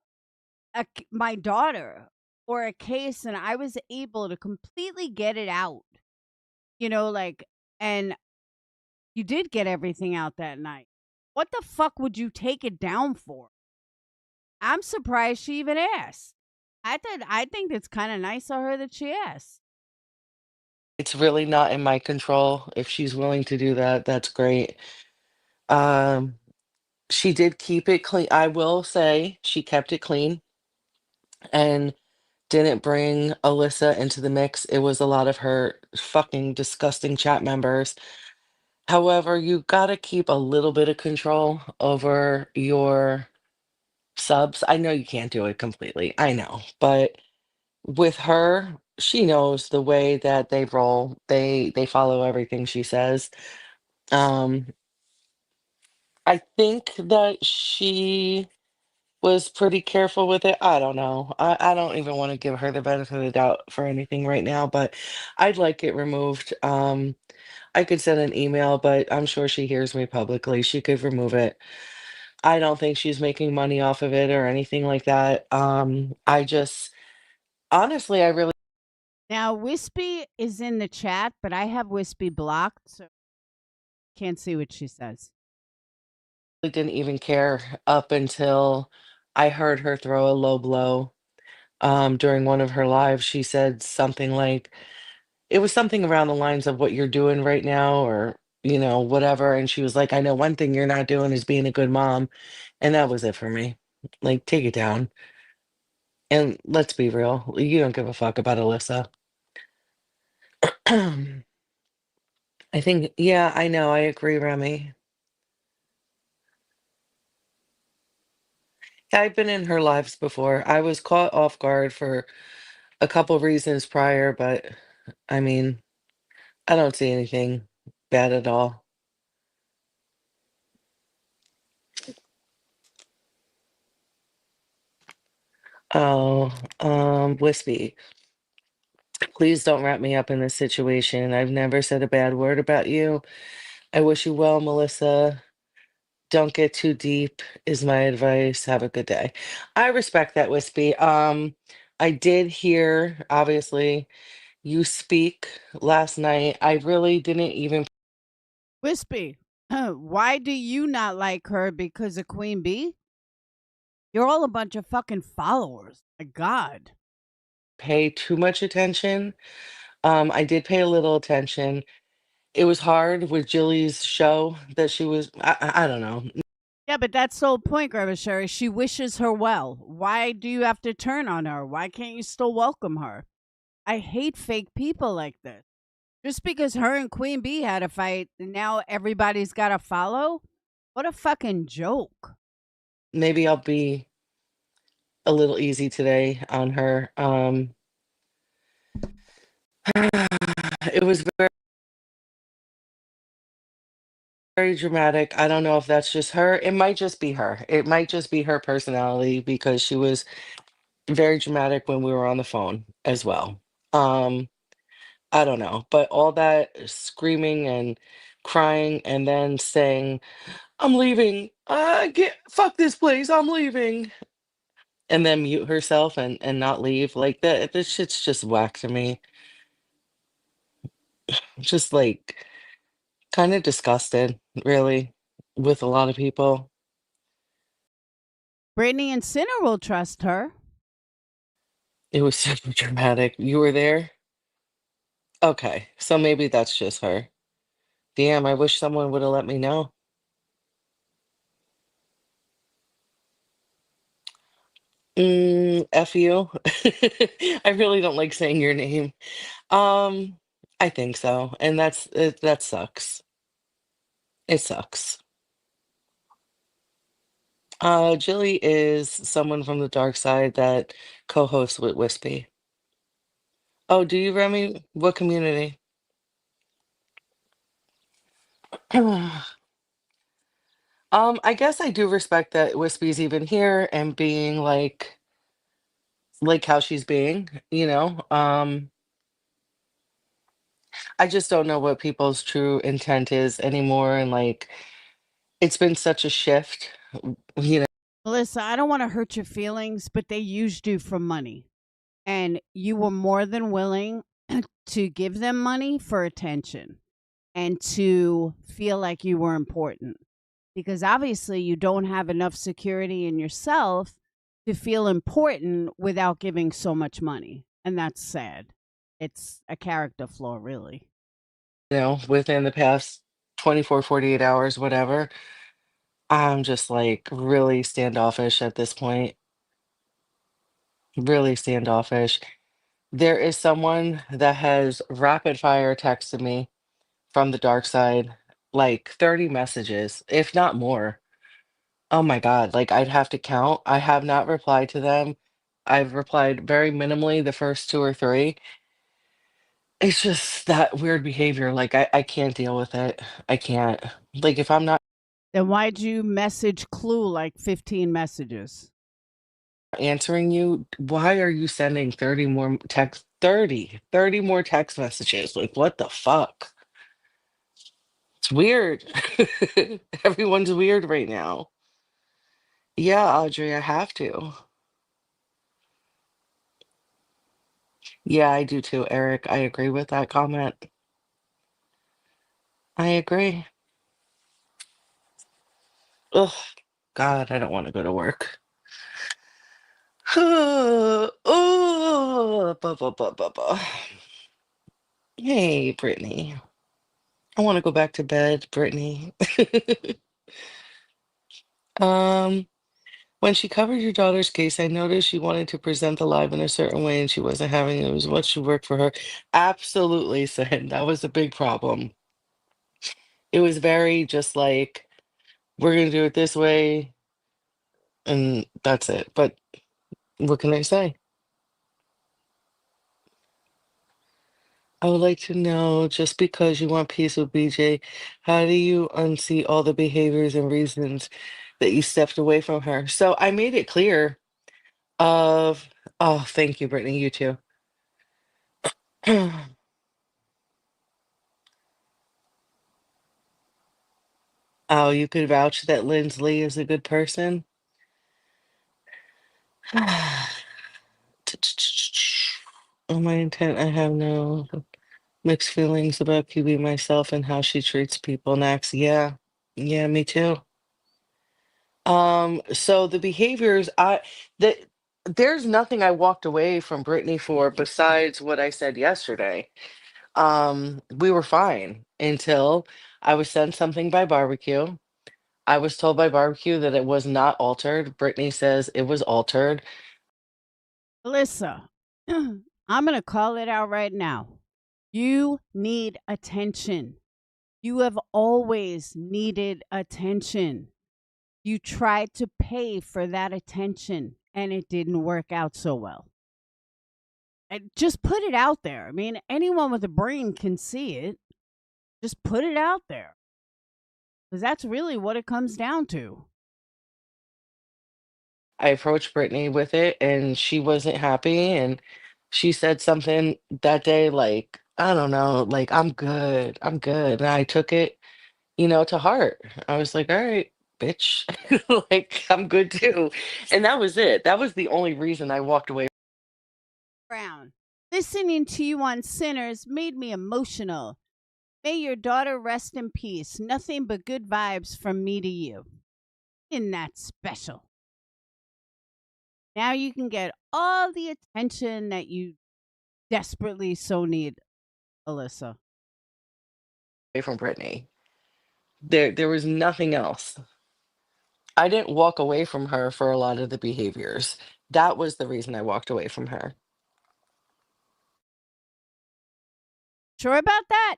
my daughter or a case and I was able to completely get it out, like, and you did get everything out that night, what the fuck would you take it down for? I'm surprised she even asked. I think it's kind of nice of her that she asked. it's really not in my control. If she's willing to do that, that's great. Um, she did keep it clean. I will say she kept it clean and didn't bring Alyssa into the mix. It was a lot of her fucking disgusting chat members. However, you gotta keep a little bit of control over your subs. I know you can't do it completely. I know, but with her, she knows the way that they roll. They follow everything she says. Um, I think that she was pretty careful with it. I don't know. I don't even want to give her the benefit of the doubt for anything right now, but I'd like it removed. I could send an email, but I'm sure she hears me publicly. She could remove it. I don't think she's making money off of it or anything like that. I just honestly, I really Now, Wispy is in the chat, but I have Wispy blocked, so can't see what she says. didn't even care up until I heard her throw a low blow during one of her lives. She said something like, it was something around the lines of what you're doing right now, or, whatever. And she was like, I know one thing you're not doing is being a good mom. And that was it for me. Like, take it down. And let's be real, you don't give a fuck about Alyssa. I think, yeah, I know. I agree, Remy. I've been in her lives before. I was caught off guard for a couple reasons prior, but I mean, I don't see anything bad at all. Oh, Wispy, please don't wrap me up in this situation. I've never said a bad word about you. I wish you well, Melissa. Don't get too deep, is my advice. Have a good day. I respect that, Wispy. I did hear, obviously, you speak last night. I really didn't even Wispy, why do you not like her because of Queen Bee? You're all a bunch of fucking followers. My God. pay too much attention. I did pay a little attention. It was hard with Jilly's show that she was, I don't know. Yeah, but that's the whole point, Grandma Sherry. She wishes her well. Why do you have to turn on her? Why can't you still welcome her? I hate fake people like this. Just because her and Queen Bee had a fight, now everybody's got to follow? What a fucking joke. Maybe I'll be a little easy today on her. It was very, very dramatic. I don't know if that's just her. It might just be her. It might just be her personality because she was very dramatic when we were on the phone as well. Um, I don't know, but all that screaming and crying and then saying, "I'm leaving. I get fuck this place. I'm leaving." And then mute herself and not leave. Like that this shit's just whack to me. Just like kind of disgusted, really. with a lot of people. Brittany and Sinner will trust her. It was so dramatic. You were there? Okay, so maybe that's just her. Damn, I wish someone would have let me know. F you. I really don't like saying your name. Um, I think so, and that sucks. It sucks. Jilly is someone from the dark side that co-hosts with Wispy. Oh, do you, Remy? What community? I guess I do respect that Wispy's even here and being like how she's being, you know. I just don't know what people's true intent is anymore, and like it's been such a shift, you know. Melissa, I don't want to hurt your feelings, but they used you for money. And you were more than willing to give them money for attention and to feel like you were important. Because obviously, you don't have enough security in yourself to feel important without giving so much money. And that's sad. It's a character flaw, really. Within the past 24, 48 hours, whatever. I'm just like really standoffish at this point. Really standoffish. There is someone that has rapid fire texted me from the dark side, like 30 messages, if not more. Oh my God, like I'd have to count. I have not replied to them. I've replied very minimally the first two or three. It's just that weird behavior. Like I can't deal with it. I can't. Like if I'm not Then why'd you message Clue like 15 messages? answering you, why are you sending 30 more text 30 more text messages? Like what the fuck? It's weird. Everyone's weird right now. Yeah, Audrey, I have to. Yeah, I do too, Eric. I agree with that comment. I agree. Ugh, God, I don't want to go to work. Oh, Hey, Brittany. I want to go back to bed, Brittany. Um, when she covered your daughter's case, I noticed she wanted to present the live in a certain way and she wasn't having it. It was what should work for her. Absolutely, Sin. That was a big problem. It was very just like, we're gonna do it this way, and that's it. But what can I say? I would like to know, just because you want peace with BJ, how do you unsee all the behaviors and reasons that you stepped away from her? So I made it clear of, oh, thank you, Brittany, you too. Oh, you could vouch that Lindsley is a good person? On my intent, I have no mixed feelings about QB myself and how she treats people next. Yeah. Yeah, me too. So the behaviors that there's nothing I walked away from Brittany for besides what I said yesterday. We were fine until I was sent something by barbecue. I was told by barbecue that it was not altered. Brittany says it was altered. Melissa, I'm going to call it out right now. You need attention. You have always needed attention. You tried to pay for that attention and it didn't work out so well. Just put it out there. I mean, anyone with a brain can see it. Just put it out there. Because that's really what it comes down to. I approached Brittany with it and she wasn't happy, and she said something that day like, I don't know, like I'm good. I'm good. And I took it, to heart. I was like, all right, bitch. Like I'm good too. And that was it. That was the only reason I walked away. Brown, listening to you on Sinners made me emotional. May your daughter rest in peace. Nothing but good vibes from me to you. Isn't that special? Now you can get all the attention that you desperately so need, Alyssa. Away from Brittany. There was nothing else. I didn't walk away from her for a lot of the behaviors. That was the reason I walked away from her. Sure about that?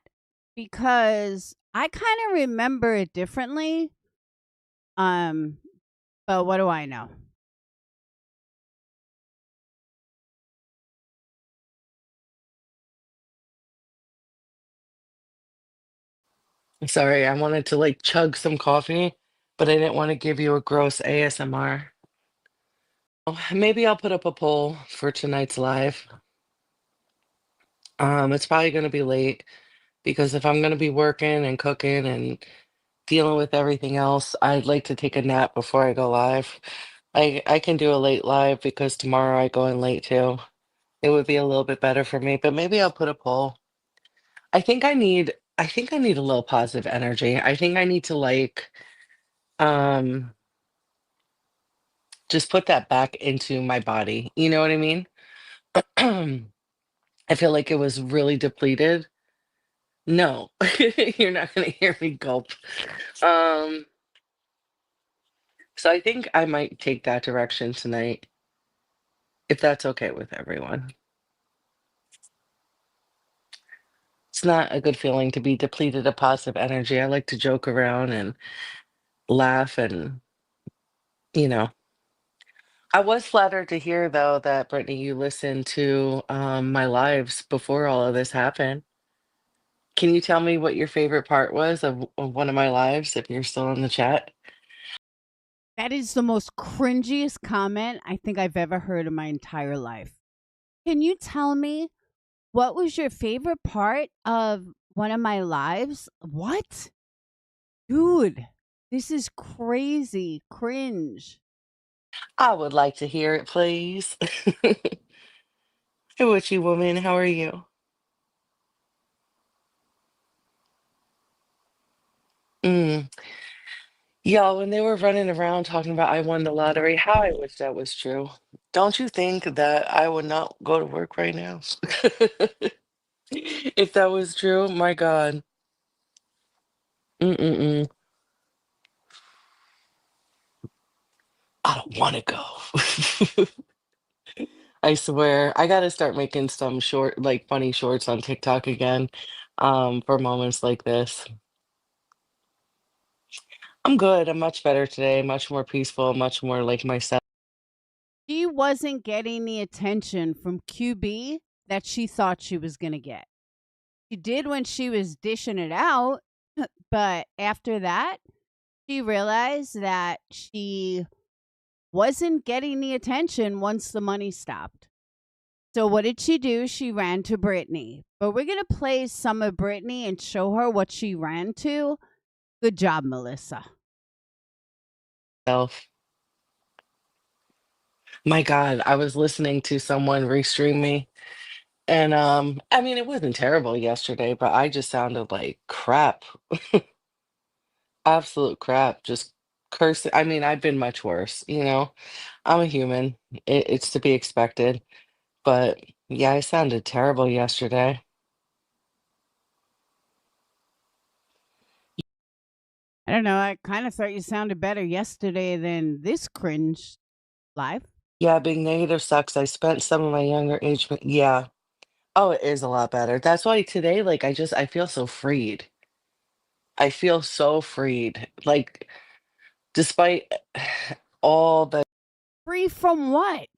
Because I kind of remember it differently. Um, but what do I know? Sorry, I wanted to like chug some coffee, but I didn't want to give you a gross ASMR. Oh, maybe I'll put up a poll for tonight's live. It's probably going to be late because if I'm going to be working and cooking and dealing with everything else, I'd like to take a nap before I go live. I can do a late live because tomorrow I go in late too. It would be a little bit better for me, but maybe I'll put a poll. I think I need a little positive energy. I think I need to like um just put that back into my body. You know what I mean? I feel like it was really depleted. No, you're not gonna hear me gulp. Um, so I think I might take that direction tonight, if that's okay with everyone. It's not a good feeling to be depleted of positive energy. I like to joke around and laugh and, you know. I was flattered to hear though that Brittany, you listened to my lives before all of this happened. Can you tell me what your favorite part was of one of my lives if you're still in the chat? That is the most cringiest comment I think I've ever heard in my entire life. Can you tell me what was your favorite part of one of my lives? What? Dude, this is crazy cringe. I would like to hear it, please. Hey, witchy woman, how are you? Mm. Y'all, when they were running around talking about I won the lottery, how I wish that was true. Don't you think that I would not go to work right now? If that was true, my God. Mm-mm-mm. I don't want to go. I swear, I gotta start making some short, like funny shorts on TikTok again, for moments like this. I'm good. I'm much better today, much more peaceful, much more like myself. She wasn't getting the attention from QB that she thought she was going to get. She did when she was dishing it out, but after that, she realized that she wasn't getting the attention once the money stopped. So what did she do? She ran to Brittany. But we're going to play some of Brittany and show her what she ran to. Good job, Melissa. My God, I was listening to someone restream me, and I mean, it wasn't terrible yesterday, but I just sounded like crap, absolute crap, just cursing. I mean, I've been much worse, you know. I'm a human. It's to be expected. But yeah, I sounded terrible yesterday. I don't know. I kind of thought you sounded better yesterday than this cringe live. Yeah, being negative sucks. I spent some of my younger age, yeah. Oh, it is a lot better. That's why today, like, I feel so freed. I feel so freed. Like, despite all the Free from what?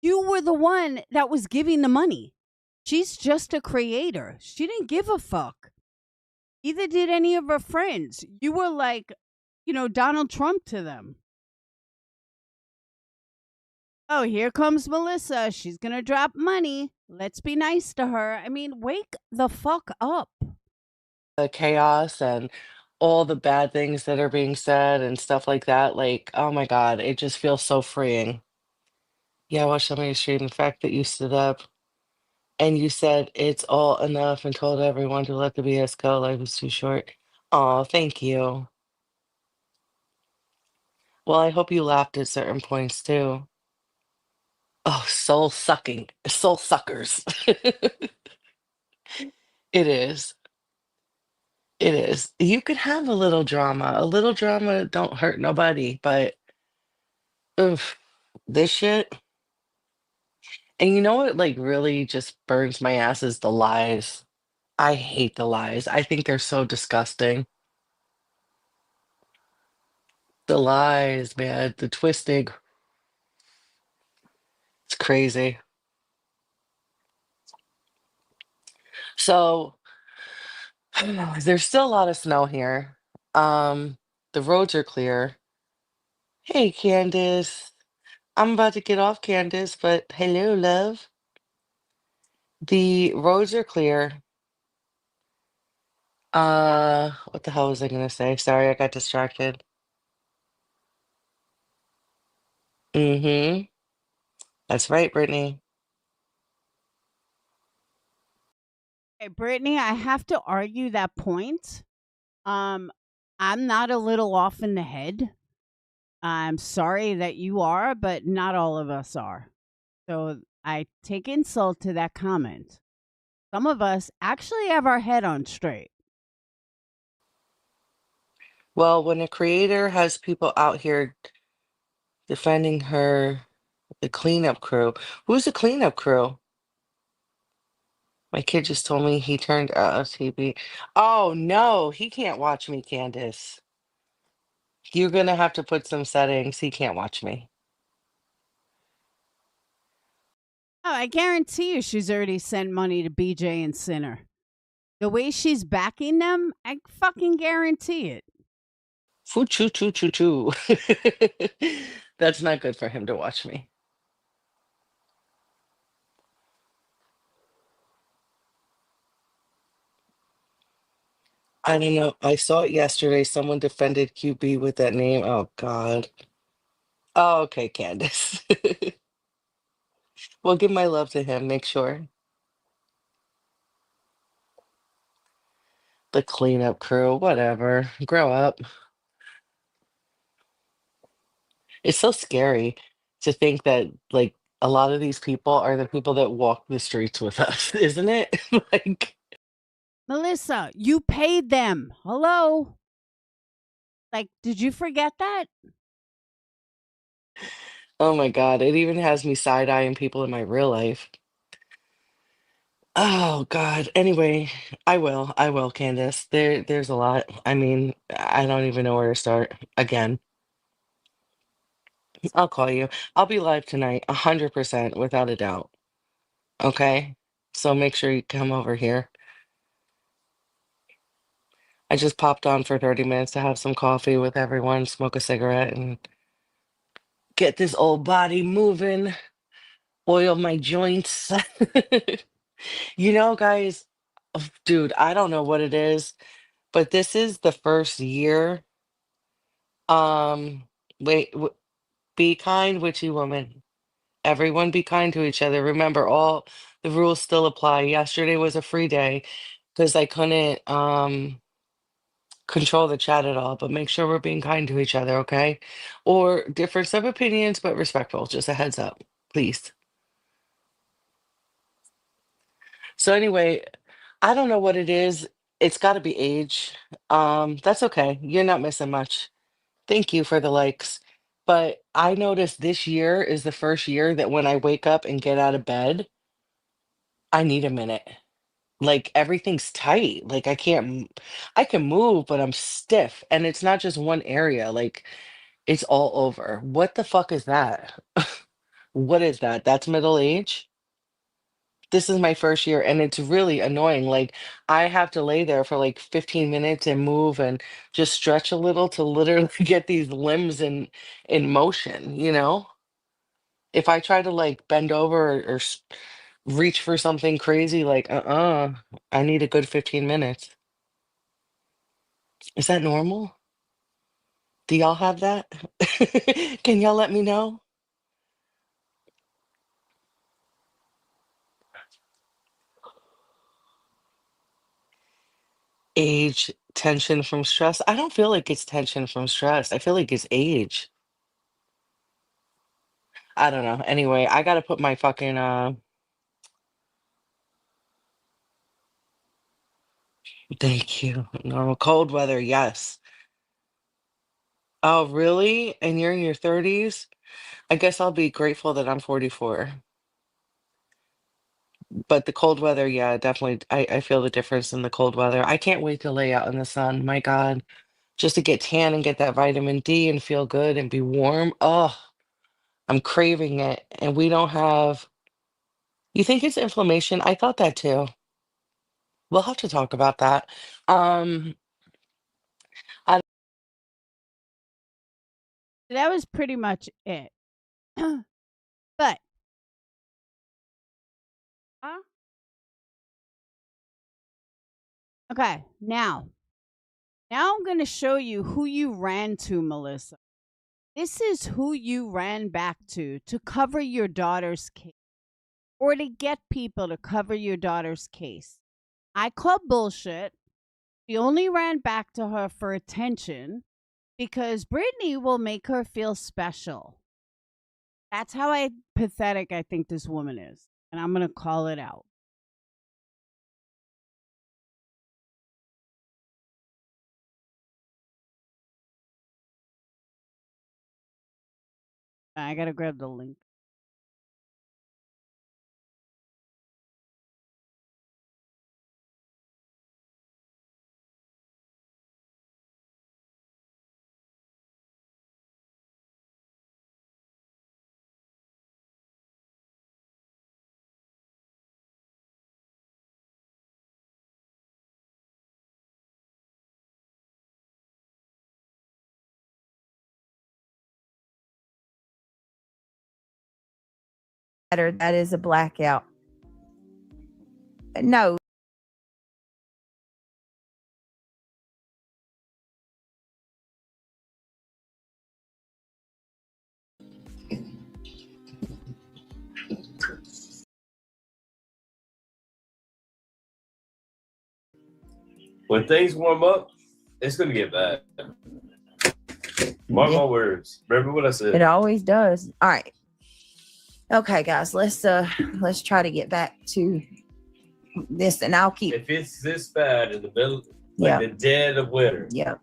You were the one that was giving the money. She's just a creator. She didn't give a fuck. Either did any of her friends. You were like, Donald Trump to them. Oh, here comes Melissa. She's going to drop money. Let's be nice to her. I mean, wake the fuck up. chaos and all the bad things that are being said and stuff like that, like, oh my God, it just feels so freeing. Yeah, I watched somebody stream the fact that you stood up And you said it's all enough and told everyone to let the BS go. Life is too short. Oh, thank you. Well, I hope you laughed at certain points too. Oh, soul sucking. Soul suckers. It is. It is. You could have a little drama. A little drama don't hurt nobody, but oof, this shit. And you know what, like, really just burns my ass is the lies. I hate the lies. I think they're so disgusting. The lies, man, the twisting. It's crazy. So there's still a lot of snow here. Um, the roads are clear. Hey, Candace. I'm about to get off, Candace, but hello, love. The roads are clear. What the hell was I gonna say? Sorry, I got distracted. Mm-hmm. That's right, Brittany. Hey, Brittany, I have to argue that point. Um, I'm not a little off in the head. I'm sorry that you are, but not all of us are. So I take insult to that comment. Some of us actually have our head on straight. Well, when a creator has people out here defending her, the cleanup crew. Who's the cleanup crew? My kid just told me he turned TV. Oh no, he can't watch me, Candace. You're gonna have to put some settings. He can't watch me. Oh, I guarantee you she's already sent money to BJ and Sinner. The way she's backing them, I fucking guarantee it. Foo choo choo choo choo. That's not good for him to watch me. I don't know. I saw it yesterday. Someone defended QB with that name. Oh God. Oh, okay, Candace. Well, give my love to him. Make sure. The cleanup crew, whatever. Grow up. It's so scary to think that, like, a lot of these people are the people that walk the streets with us, isn't it? Like, Melissa, you paid them. Hello? Like, did you forget that? oh my God, it even has me side-eyeing people in my real life. Oh God. Anyway, I will, Candace. There's a lot. I mean, I don't even know where to start. Again, I'll call you. I'll be live tonight, 100%, without a doubt. Okay? So make sure you come over here. I just popped on for 30 minutes to have some coffee with everyone, smoke a cigarette, and get this old body moving, oil my joints. You know, guys, dude, I don't know what it is, but this is the first year. Um, wait, be kind, witchy woman. Everyone be kind to each other. Remember, all the rules still apply. Yesterday was a free day because I couldn't control the chat at all, but make sure we're being kind to each other, okay? Or difference of opinions, but respectful. Just a heads up, please. So anyway, I don't know what it is. It's got to be age. That's okay. You're not missing much. Thank you for the likes. But I noticed this year is the first year that when I wake up and get out of bed, I need a minute. Like everything's tight. Like I can move, but I'm stiff. And it's not just one area. Like it's all over. What the fuck is that? What is that? That's middle age? This is my first year and it's really annoying. Like I have to lay there for like 15 minutes and move and just stretch a little to literally get these limbs in motion, you know? If I try to like bend over or reach for something crazy, like I need a good 15 minutes. Is that normal? Do y'all have that? Can y'all let me know? Age, tension from stress. I don't feel like it's tension from stress. I feel like it's age. I don't know. Anyway, I gotta put my fucking thank you. No, cold weather, yes. Oh, really? And you're in your 30s? I guess I'll be grateful that I'm 44. But the cold weather, yeah, definitely. I feel the difference in the cold weather. I can't wait to lay out in the sun. My God, just to get tan and get that vitamin D and feel good and be warm. Oh, I'm craving it. And we don't have, you think it's inflammation? I thought that too. We'll have to talk about that. Um, I, That was pretty much it. But huh? Okay, now I'm going to show you who you ran to, Melissa. This is who you ran back to cover your daughter's case or to get people to cover your daughter's case. I call bullshit. She only ran back to her for attention because Brittany will make her feel special. That's how pathetic I think this woman is. And I'm going to call it out. I got to grab the link. That is a blackout. No. When things warm up, it's gonna get bad. Mark my words. Remember what I said. It always does. All right. Okay, guys, let's try to get back to this, and I'll keep. If it's this bad in the middle, like the dead of winter. Yep.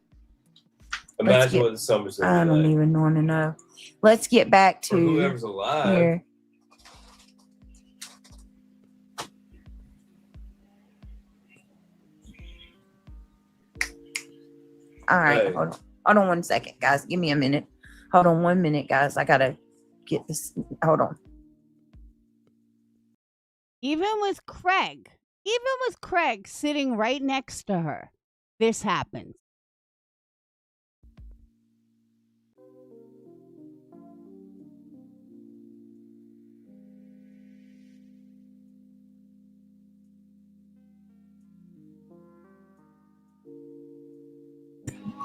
Imagine what the summer's gonna be. I don't even want to know. Let's get back to for whoever's alive. Here. All right, Hey. hold on 1 second, guys. Give me a minute. Hold on 1 minute, guys. I gotta get this. Hold on. Even with Craig sitting right next to her, this happens.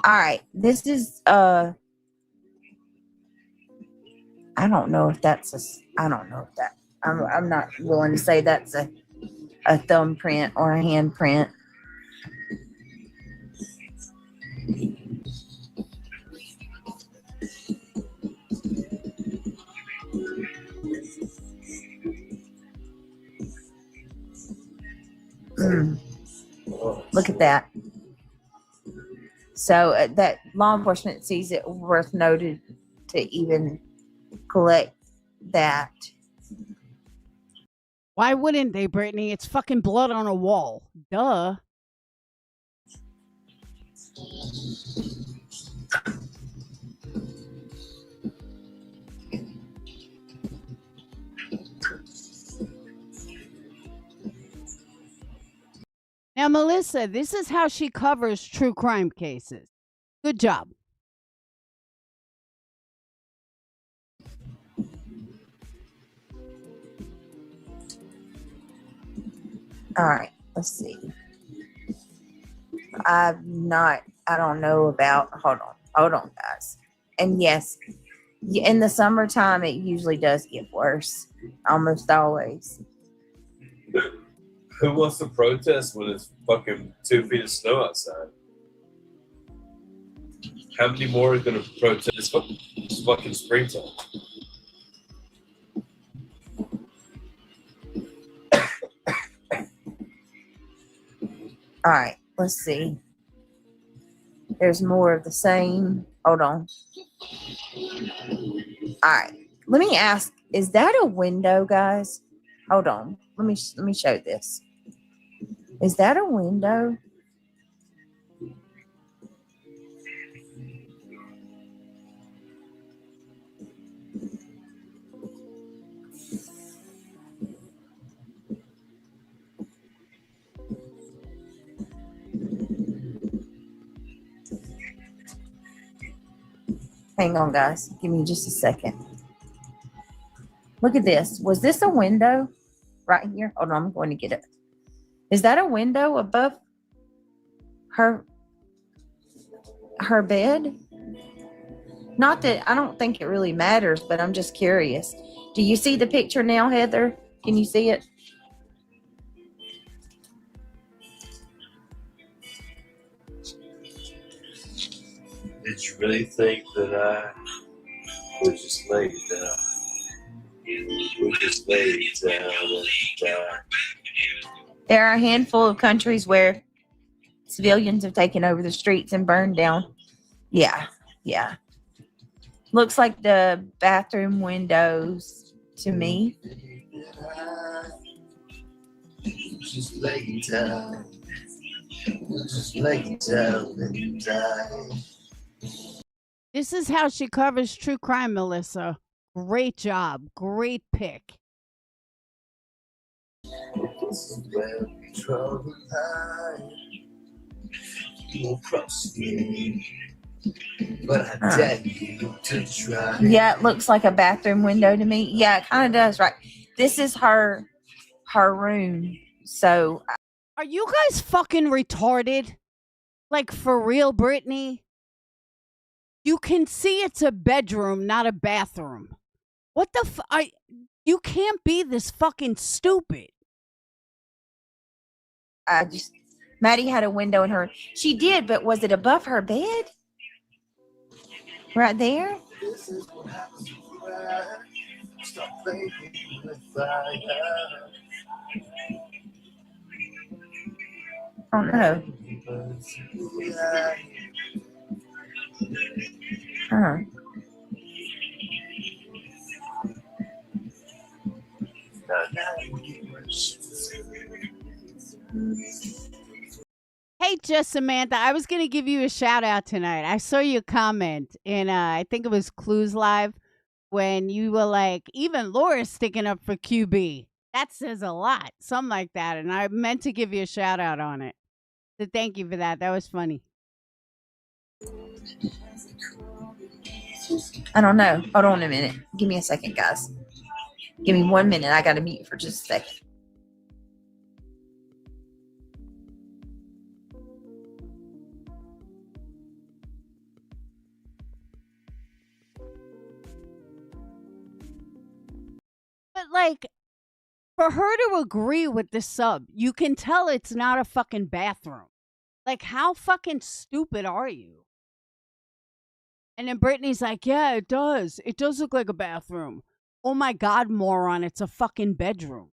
All right, this is I don't know if that's I don't know if that I'm not willing to say that's a thumbprint or a handprint. Look at that. So that law enforcement sees it worth noted to even collect that. Why wouldn't they, Brittany? It's fucking blood on a wall. Duh. Now, Melissa, this is how she covers true crime cases. Good job. All right, let's see. I don't know about, hold on, guys. And yes, in the summertime, it usually does get worse, almost always. Who wants to protest when it's fucking 2 feet of snow outside? How many more are going to protest? It's fucking springtime. All right, let's see. There's more of the same. Hold on. All right, let me ask, is that a window, guys? Hold on. Let me show this. Is that a window? Hang on, guys. Give me just a second. Look at this. Was this a window right here? Hold on, I'm going to get it. Is that a window above her bed? Not that I don't think it really matters, but I'm just curious. Do you see the picture now, Heather? Can you see it? Did you really think that I was just laid down? We just laid down and died. There are a handful of countries where civilians have taken over the streets and burned down. Yeah, yeah. Looks like the bathroom windows to me. Just lay down. Just lay down and die. This is how she covers true crime, Melissa. Great job. Great pick. This is where we draw the line. You won't cross me, but I dare you to try. Yeah, it looks like a bathroom window to me. Yeah, it kind of does, right? This is her room. So Are you guys fucking retarded? Like, for real, Brittany? You can see it's a bedroom, not a bathroom. What the you can't be this fucking stupid. Maddie had a window in her. She did, but was it above her bed? Right there? This is what happens when I stop playing with fire. I don't know. Huh. Hey, just Samantha, I was going to give you a shout out tonight. I saw your comment in, I think it was Clues Live, when you were like, even Laura's sticking up for QB. That says a lot. Something like that. And I meant to give you a shout out on it. So thank you for that. That was funny. I don't know. Hold on a minute. Give me a second, guys. Give me 1 minute. I got to mute for just a second. But like, for her to agree with the sub, you can tell it's not a fucking bathroom. Like, how fucking stupid are you? And then Brittany's like, yeah, it does. It does look like a bathroom. Oh my God, moron, it's a fucking bedroom.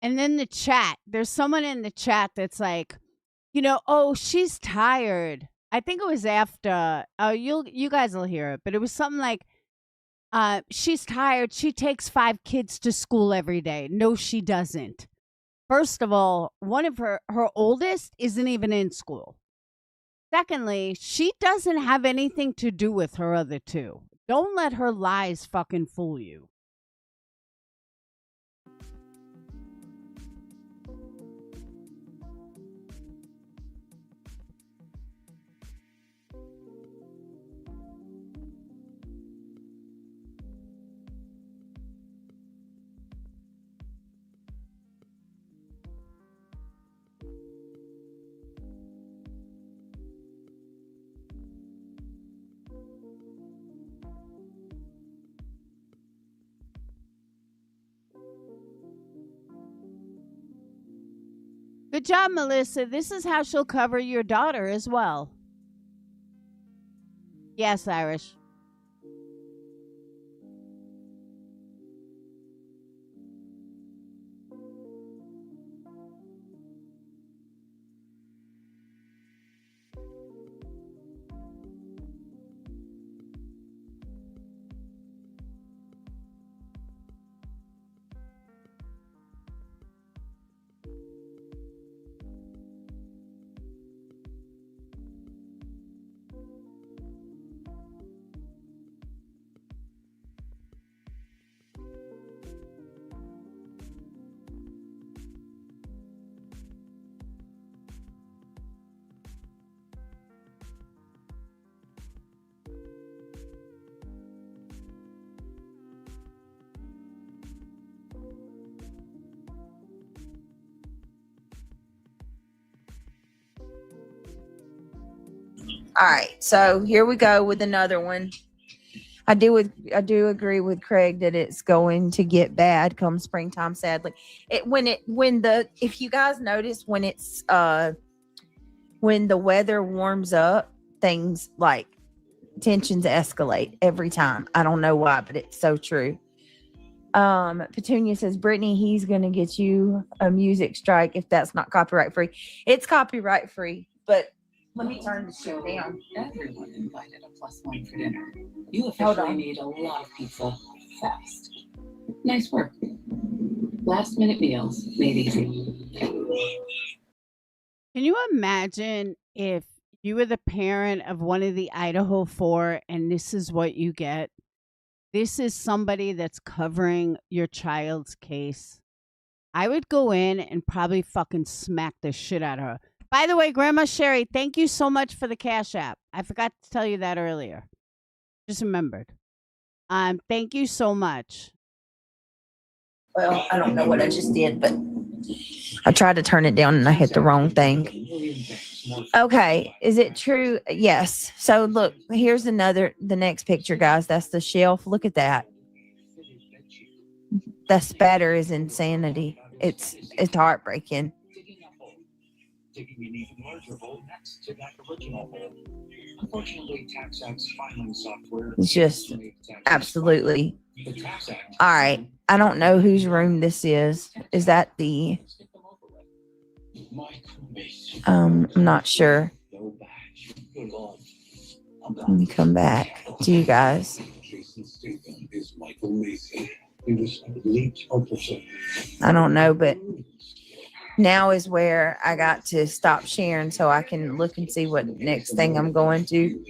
And then the chat, there's someone in the chat that's like, you know, oh, she's tired. I think it was after, oh, you guys will hear it, but it was something like, she's tired. She takes 5 kids to school every day. No, she doesn't. First of all, one of her oldest isn't even in school. Secondly, she doesn't have anything to do with her other 2. Don't let her lies fucking fool you. Good job, Melissa. This is how she'll cover your daughter as well. Yes, Irish. All right, so here we go with another one. I do agree with Craig that it's going to get bad come springtime. Sadly, if you guys notice when the weather warms up, things like tensions escalate every time. I don't know why, but it's so true. Petunia says, Brittany, he's gonna get you a music strike if that's not copyright free. It's copyright free, but let me turn the shit down. Everyone invited a +1 for dinner. You officially need a lot of pizza fast. Nice work. Last minute meals made easy. Can you imagine if you were the parent of one of the Idaho 4 and this is what you get? This is somebody that's covering your child's case. I would go in and probably fucking smack the shit out of her. By the way, Grandma Sherry, thank you so much for the Cash App. I forgot to tell you that earlier. Just remembered. Thank you so much. Well, I don't know what I just did, but I tried to turn it down and I hit the wrong thing. Okay, is it true? Yes. So look, here's the next picture, guys. That's the shelf. Look at that. The spatter is insanity. It's heartbreaking. Digging an even larger hole next to that original hole. Unfortunately, TaxAct's filing software It's just absolutely. All right. I don't know whose room this is. Is that the? I'm not sure. Let me come back to you guys. I don't know, but now is where I got to stop sharing so I can look and see what next thing I'm going to.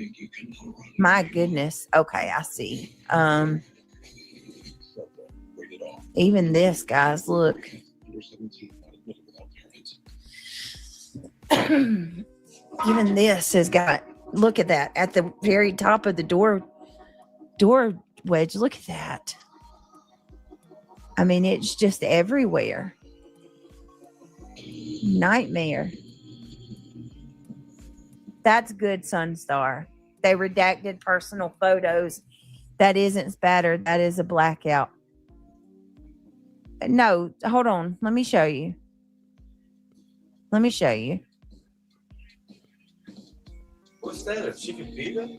My goodness. Okay, I see. Even this, guys, look. Even this has got, look at that, at the very top of the door wedge. Look at that. I mean, it's just everywhere. Nightmare. That's good, Sunstar. They redacted personal photos. That isn't spatter. That is a blackout. No, hold on. Let me show you. What's that? A chicken pita?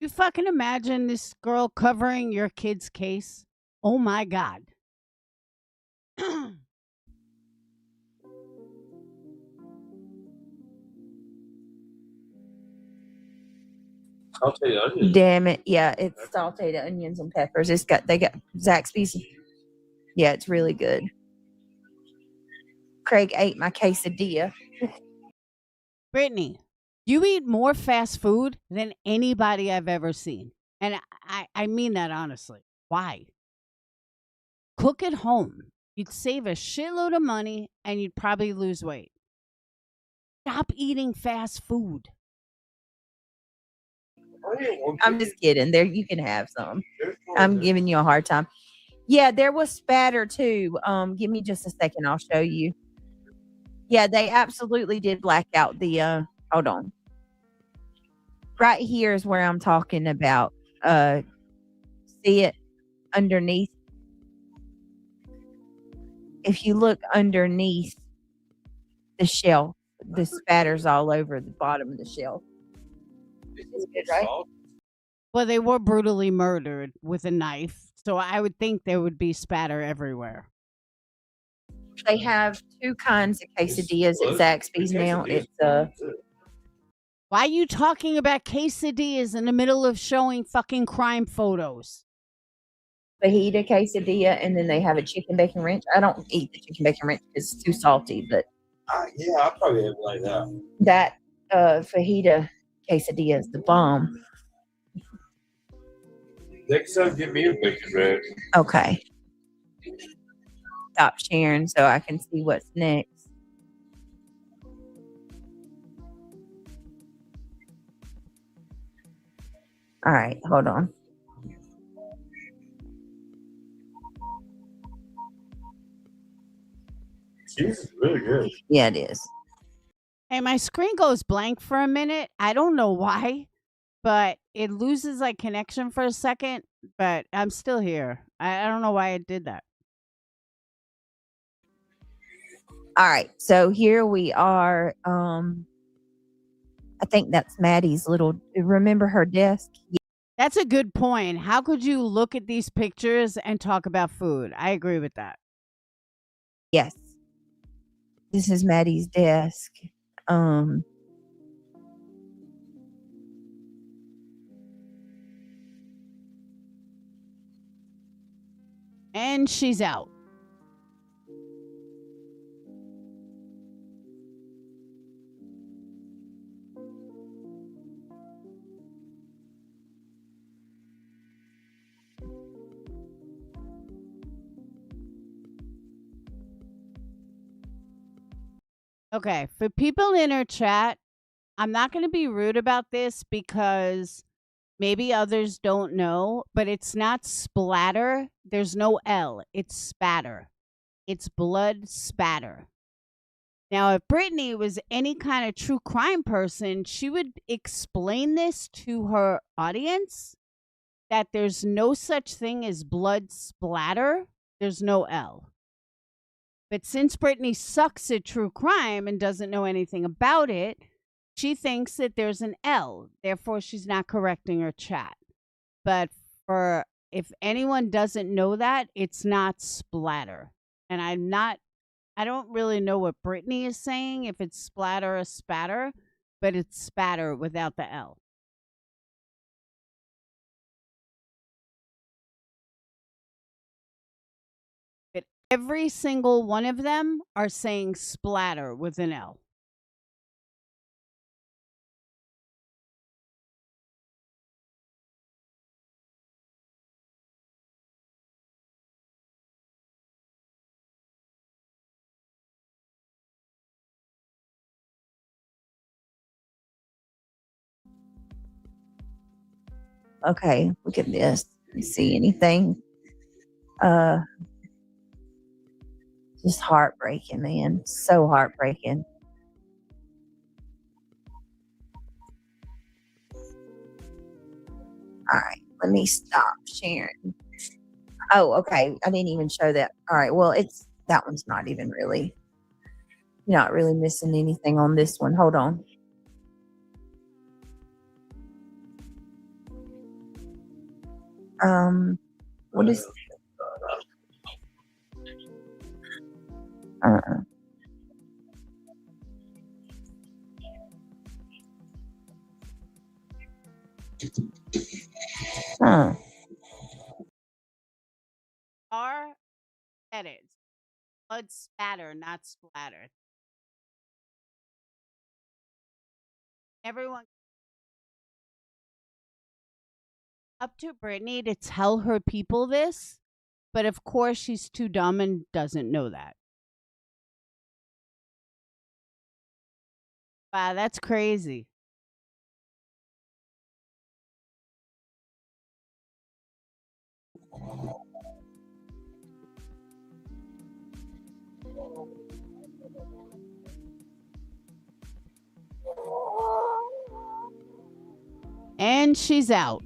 You fucking imagine this girl covering your kid's case? Oh my God. Sauteed onions. Damn it. Yeah, it's sauteed onions and peppers. They got Zaxby's. Yeah, it's really good. Craig ate my quesadilla. Brittany, you eat more fast food than anybody I've ever seen. And I mean that honestly. Why? Cook at home. You'd save a shitload of money and you'd probably lose weight. Stop eating fast food. I'm just kidding. There, you can have some. I'm giving you a hard time. Yeah, there was spatter too. Give me just a second. I'll show you. Yeah, they absolutely did black out the. Hold on. right here is where I'm talking about. See it underneath? If you look underneath the shelf, the spatter's all over the bottom of the shelf. It's good, right? Well, they were brutally murdered with a knife, so I would think there would be spatter everywhere. They have two kinds of quesadillas at Zaxby's now. It's Why are you talking about quesadillas in the middle of showing fucking crime photos? fajita quesadilla, and then they have a chicken bacon ranch. I don't eat the chicken bacon ranch because it's too salty, but Yeah, I probably have like that. that fajita quesadilla is the bomb. Next time, give me a bacon ranch. Okay. Stop sharing so I can see what's next. All right, hold on. Cheese is really good. Yeah, it is. Hey, my screen goes blank for a minute. I don't know why, but it loses like connection for a second, but I'm still here. I don't know why it did that. All right, so here we are. I think that's Maddie's little. Remember her desk? That's a good point. How could you look at these pictures and talk about food? I agree with that. Yes. This is Maddie's desk. And she's out. Okay, for people in our chat, I'm not going to be rude about this because maybe others don't know, but it's not splatter. There's no L. It's spatter. It's blood spatter. Now, if Brittany was any kind of true crime person, she would explain this to her audience that there's no such thing as blood splatter. There's no L. But since Brittany sucks at true crime and doesn't know anything about it, she thinks that there's an L. Therefore, she's not correcting her chat. But for if anyone doesn't know that, it's not splatter. And I don't really know what Brittany is saying, if it's splatter or spatter, but it's spatter without the L. But every single one of them are saying splatter with an L. Okay, look at this. You see anything? Just heartbreaking, man. So heartbreaking. All right, let me stop sharing. Oh, okay. I didn't even show that. All right, well, that one's not even really. You're not really missing anything on this one. Hold on. What is? Huh. R edits. Blood spatter, not splatter. Everyone up to Brittany to tell her people this, but of course she's too dumb and doesn't know that. Wow, that's crazy. And she's out.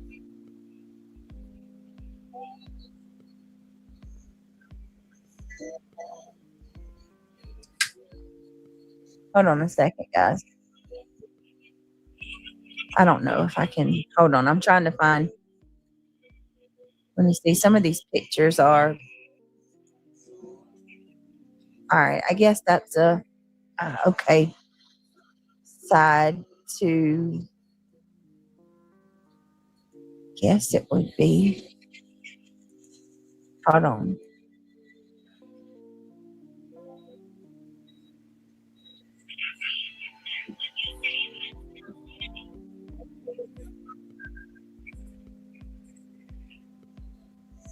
Hold on a second, guys. I don't know if I can. Hold on. I'm trying to find. Let me see. Some of these pictures are. All right. I guess that's a okay side to. Guess it would be. Hold on.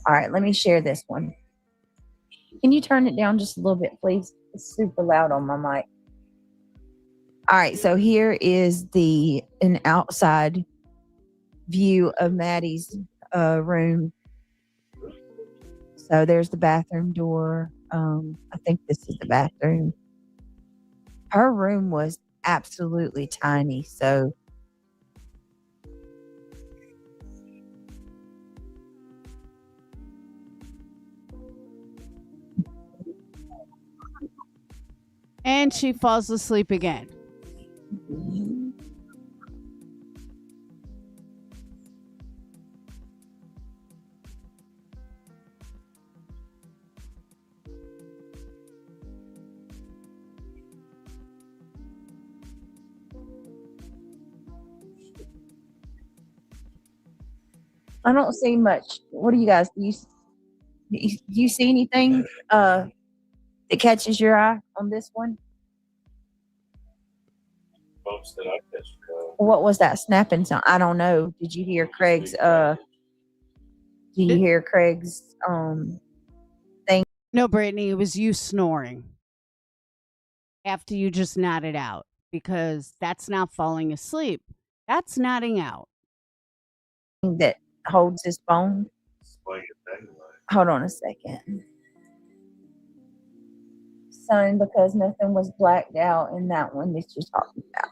All right, let me share this one. Can you turn it down just a little bit, please? It's super loud on my mic. All right, so here is an outside view of Maddie's room. So there's the bathroom door. I think this is the bathroom. Her room was absolutely tiny, so And she falls asleep again. I don't see much. What do you guys do? You see anything that catches your eye on this one? Bumps that I catch. What was that snapping sound? I don't know. Did you hear Craig's thing? No, Brittany, it was you snoring after you just nodded out, because that's not falling asleep. That's nodding out. That holds his phone? Explain it anyway. Hold on a second. Son, because nothing was blacked out in that one that you're talking about.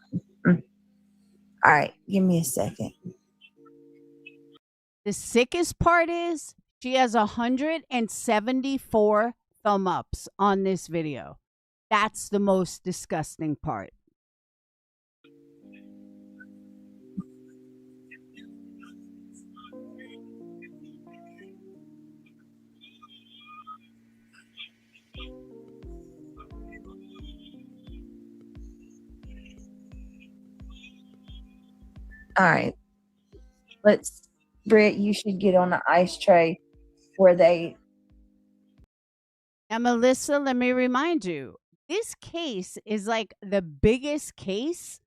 All right, give me a second. The sickest part is she has 174 thumb ups on this video. That's the most disgusting part. All right. Britt, you should get on the ice tray where they. And Melissa, let me remind you, this case is like the biggest case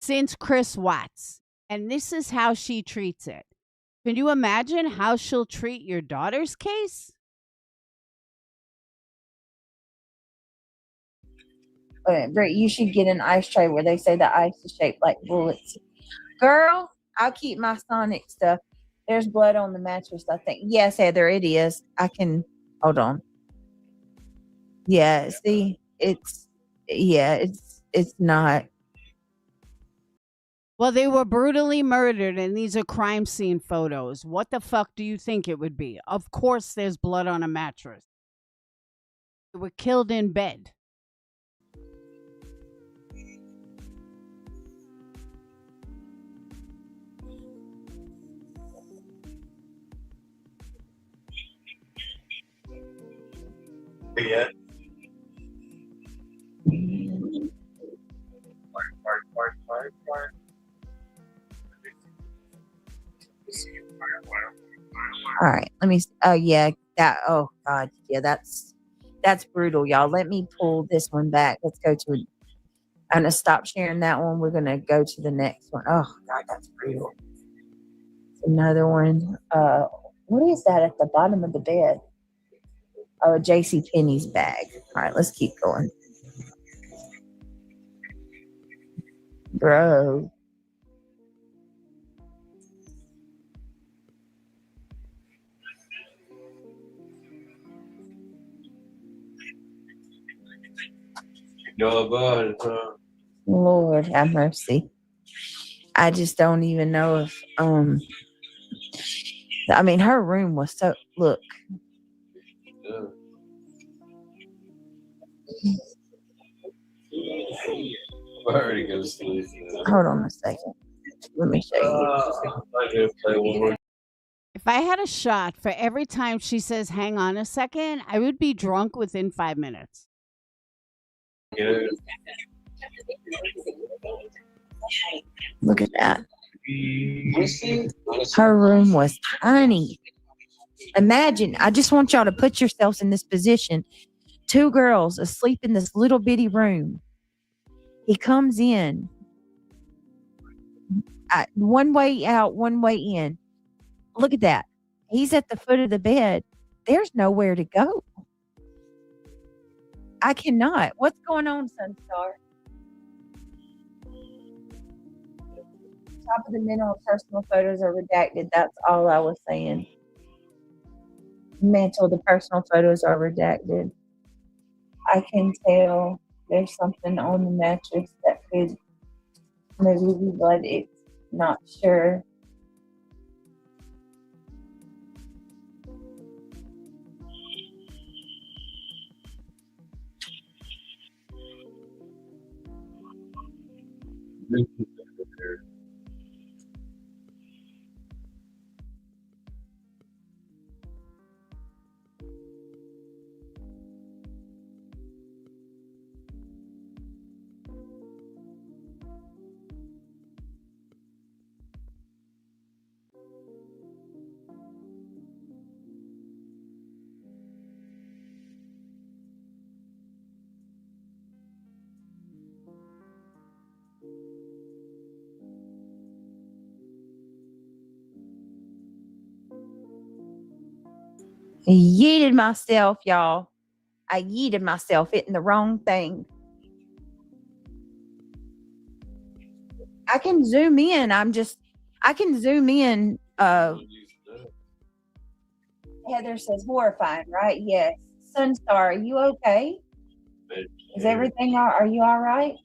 since Chris Watts. And this is how she treats it. Can you imagine how she'll treat your daughter's case? Britt, you should get an ice tray where they say the ice is shaped like bullets. Girl, I'll keep my Sonic stuff. There's blood on the mattress, I think. Yes, Heather, it is. I can. Hold on. Yeah, see, it's not. Well, they were brutally murdered, and these are crime scene photos. What the fuck do you think it would be? Of course there's blood on a mattress. They were killed in bed. Yeah. All right, let me. Oh yeah, that. Oh God, yeah, that's brutal, y'all. Let me pull this one back. Let's go to. I'm gonna stop sharing that one. We're gonna go to the next one. Oh God, that's brutal. Another one. What is that at the bottom of the bed? Oh, J.C. Penney's bag. All right, let's keep going. Bro. No, but Lord have mercy. I just don't even know if I mean her room was so look. Yeah. I'm already gonna sleep. Hold on a second. Let me show you. I'm gonna play one more. If I had a shot for every time she says, hang on a second, I would be drunk within 5 minutes. game. Look at that. Her room was tiny. Imagine, I just want y'all to put yourselves in this position. 2 girls asleep in this little bitty room. He comes in. One way out, one way in. Look at that. He's at the foot of the bed. There's nowhere to go. I cannot. What's going on, Sunstar? Top of the mantle of personal photos are redacted. That's all I was saying. Mantle, the personal photos are redacted. I can tell there's something on the mattress that could maybe, but it's not sure. Yeeted myself, y'all. I yeeted myself, hitting the wrong thing. I can zoom in. I can zoom in. Heather says horrifying, right? Yes. Sunstar, are you okay? Is everything are you all right?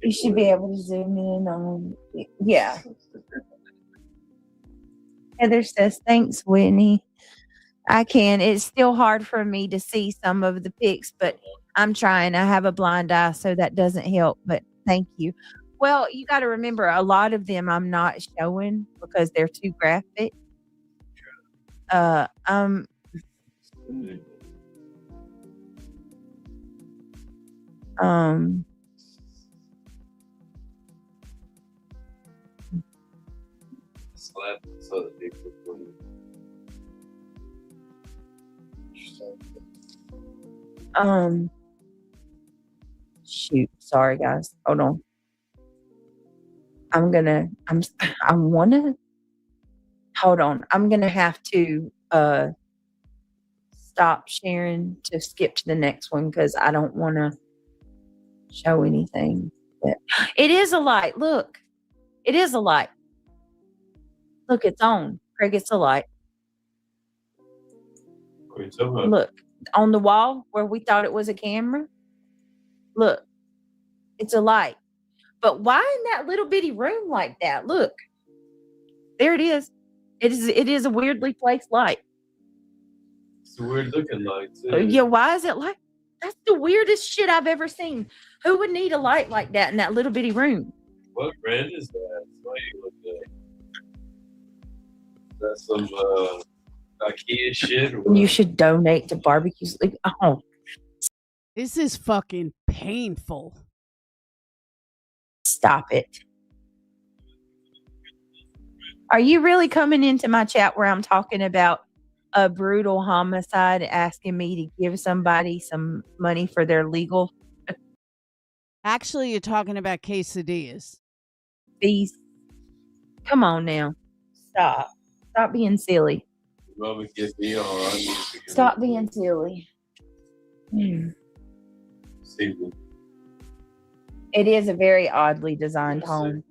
You should be able to zoom in on. Yeah. Heather says, thanks, Whitney. I can. It's still hard for me to see some of the pics, but I'm trying. I have a blind eye, so that doesn't help, but thank you. Well, you got to remember, a lot of them I'm not showing because they're too graphic. Slap so that they put Shoot. Sorry, guys. Hold on. I'm gonna have to stop sharing to skip to the next one because I don't want to show anything. But it is a light. Look, it is a light. Look, it's on. Craig, it's a light. Look, on the wall where we thought it was a camera. Look, it's a light. But why in that little bitty room like that? Look, there it is. It is a weirdly placed light. It's a weird looking light too. Yeah, why is it like that's the weirdest shit I've ever seen. Who would need a light like that in that little bitty room? What brand is that? Why you look at? That's some IKEA shit. Or what? You should donate to barbecues. Like, oh, This is fucking painful. stop it. Are you really coming into my chat where I'm talking about a brutal homicide, asking me to give somebody some money for their legal Actually, you're talking about quesadillas. fees? Come on now. Stop. Stop being silly. Mama get me on. Stop being silly. See, It is a very oddly designed home.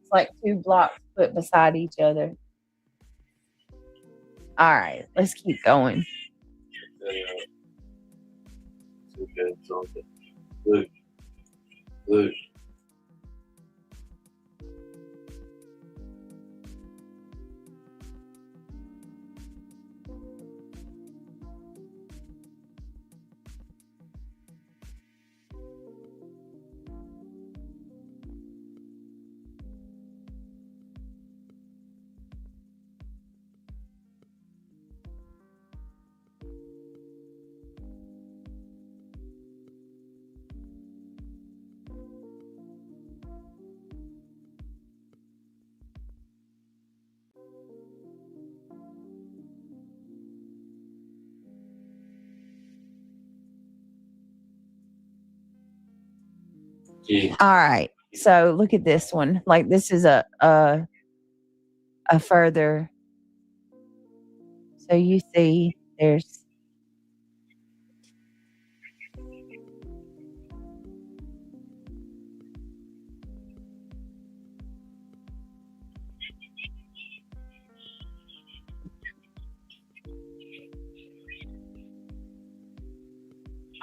It's like 2 blocks put beside each other. All right, let's keep going. Look. All right. So look at this one. Like this is a further. So you see, there's.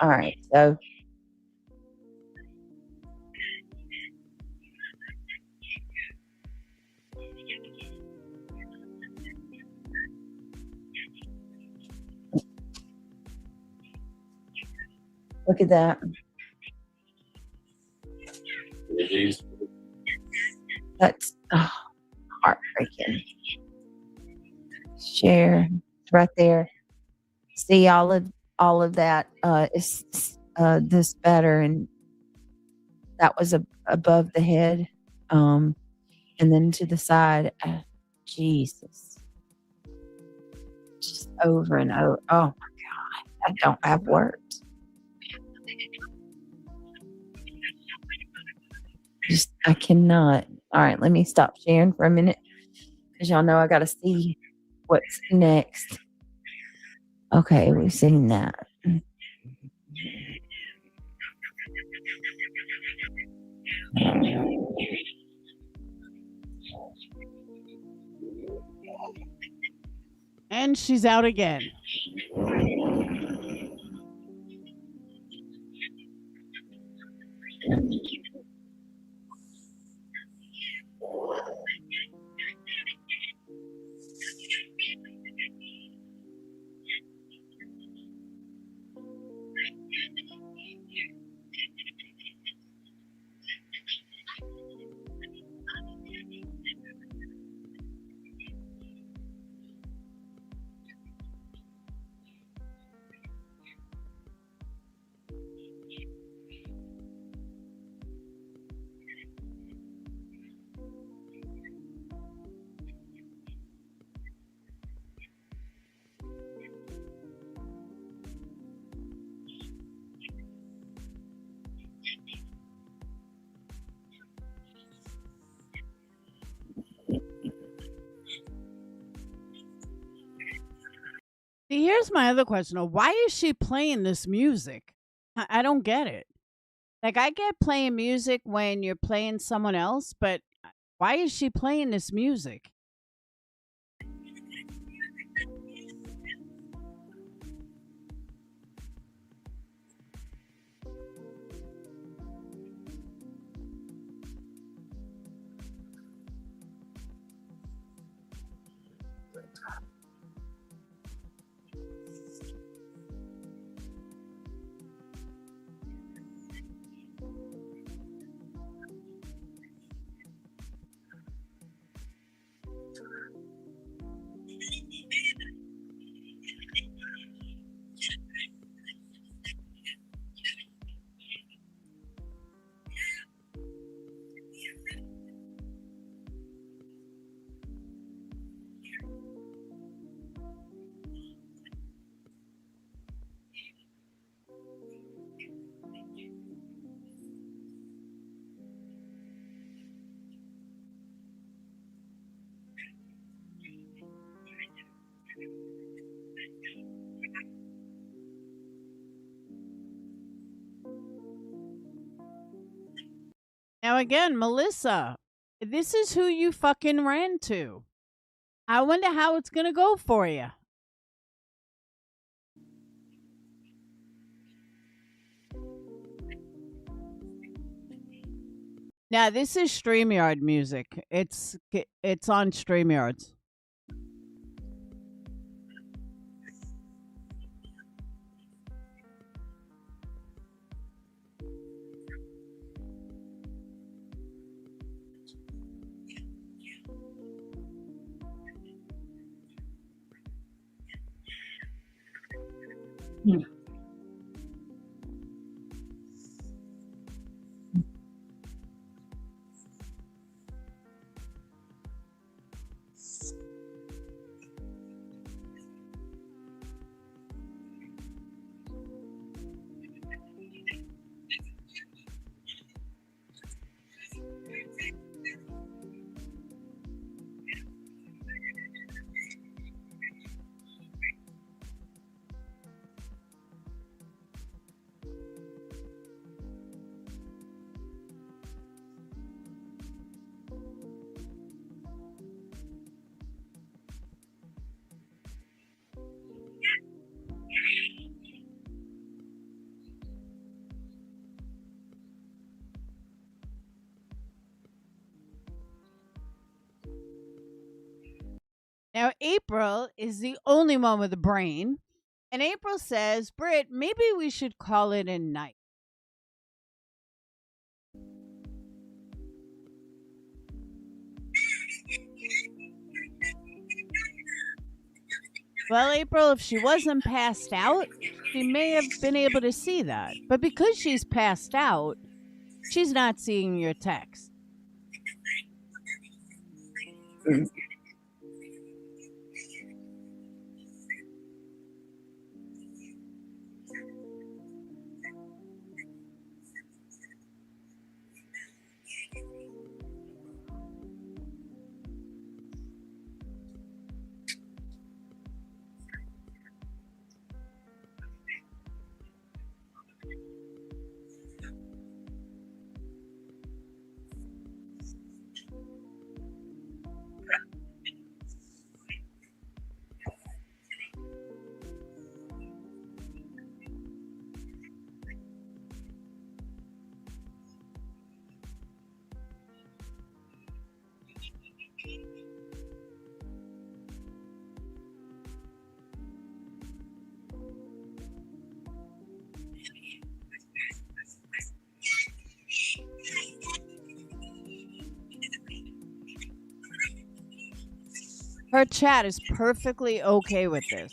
All right. So look at that. That's heartbreaking. Share right there. See all of that is this better, and that was above the head, and then to the side. Jesus, just over and over. Oh my God, I don't have words. Just I cannot. All right, let me stop sharing for a minute because y'all know I got to see what's next. Okay, we've seen that. And she's out again. See, here's my other question. Why is she playing this music? I don't get it. Like, I get playing music when you're playing someone else, but why is she playing this music? Now, again, Melissa, this is who you fucking ran to. I wonder how it's going to go for you. Now, this is StreamYard music. It's on StreamYards. Now, April is the only one with a brain. And April says, Britt, maybe we should call it a night. Well, April, if she wasn't passed out, she may have been able to see that. But because she's passed out, she's not seeing your text. Her chat is perfectly okay with this.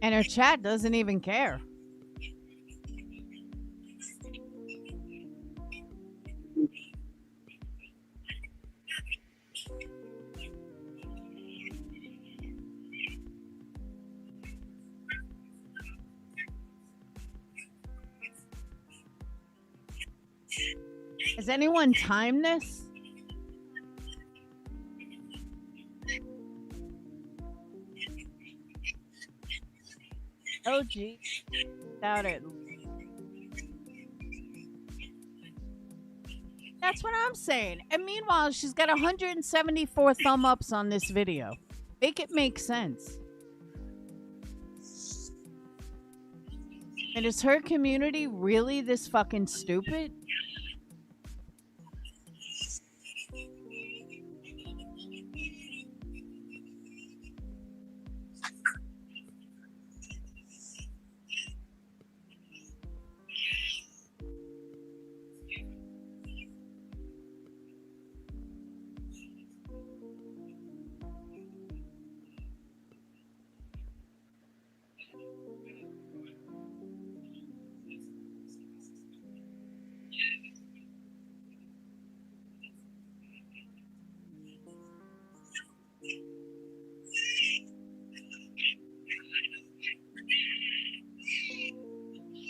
And her chat doesn't even care. Has anyone timed this? Oh, gee. Doubt it. That's what I'm saying. And meanwhile, she's got 174 thumb ups on this video. Make it make sense. And is her community really this fucking stupid?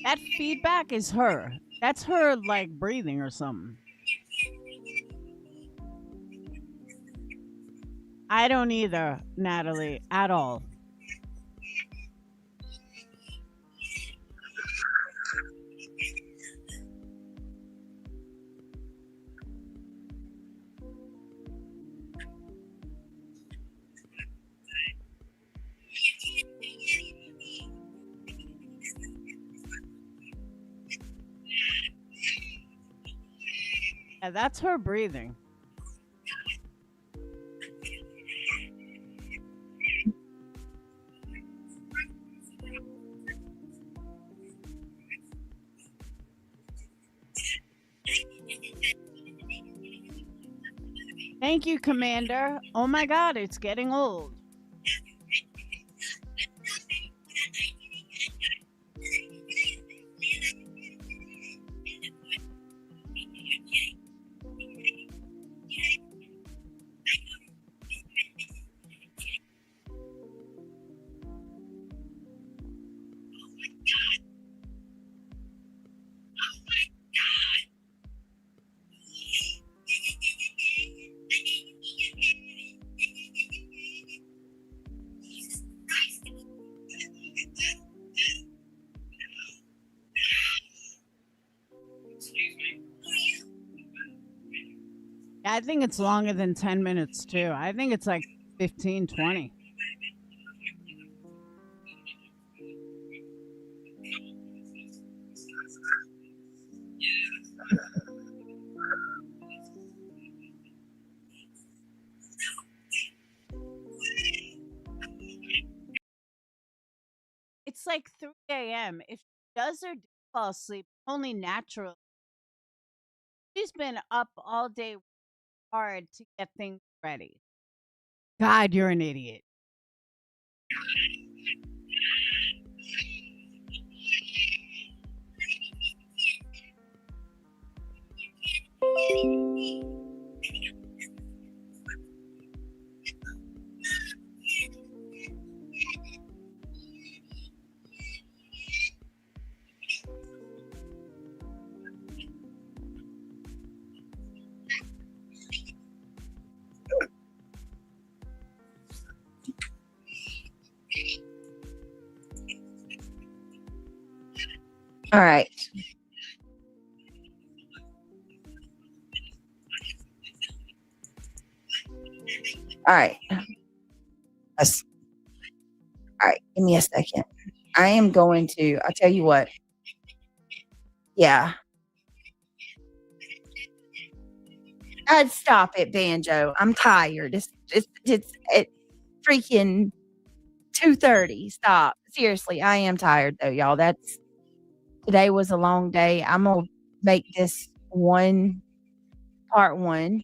That feedback is her. That's her, like, breathing or something. I don't either, Natalie, at all. Yeah, that's her breathing. Thank you, Commander. Oh my God, it's getting old. I think it's longer than 10 minutes, too. I think it's like 15, 20. It's like 3 a.m. If she does or did fall asleep, only natural. She's been up all day hard to get things ready. God, you're an idiot. All right. All right. Let's, all right. Give me a second. I am going to, I'll tell you what. Yeah. I'd stop it, Banjo. I'm tired. It's freaking 2:30. Stop. Seriously, I am tired though, y'all. Today was a long day. I'm gonna make this part one.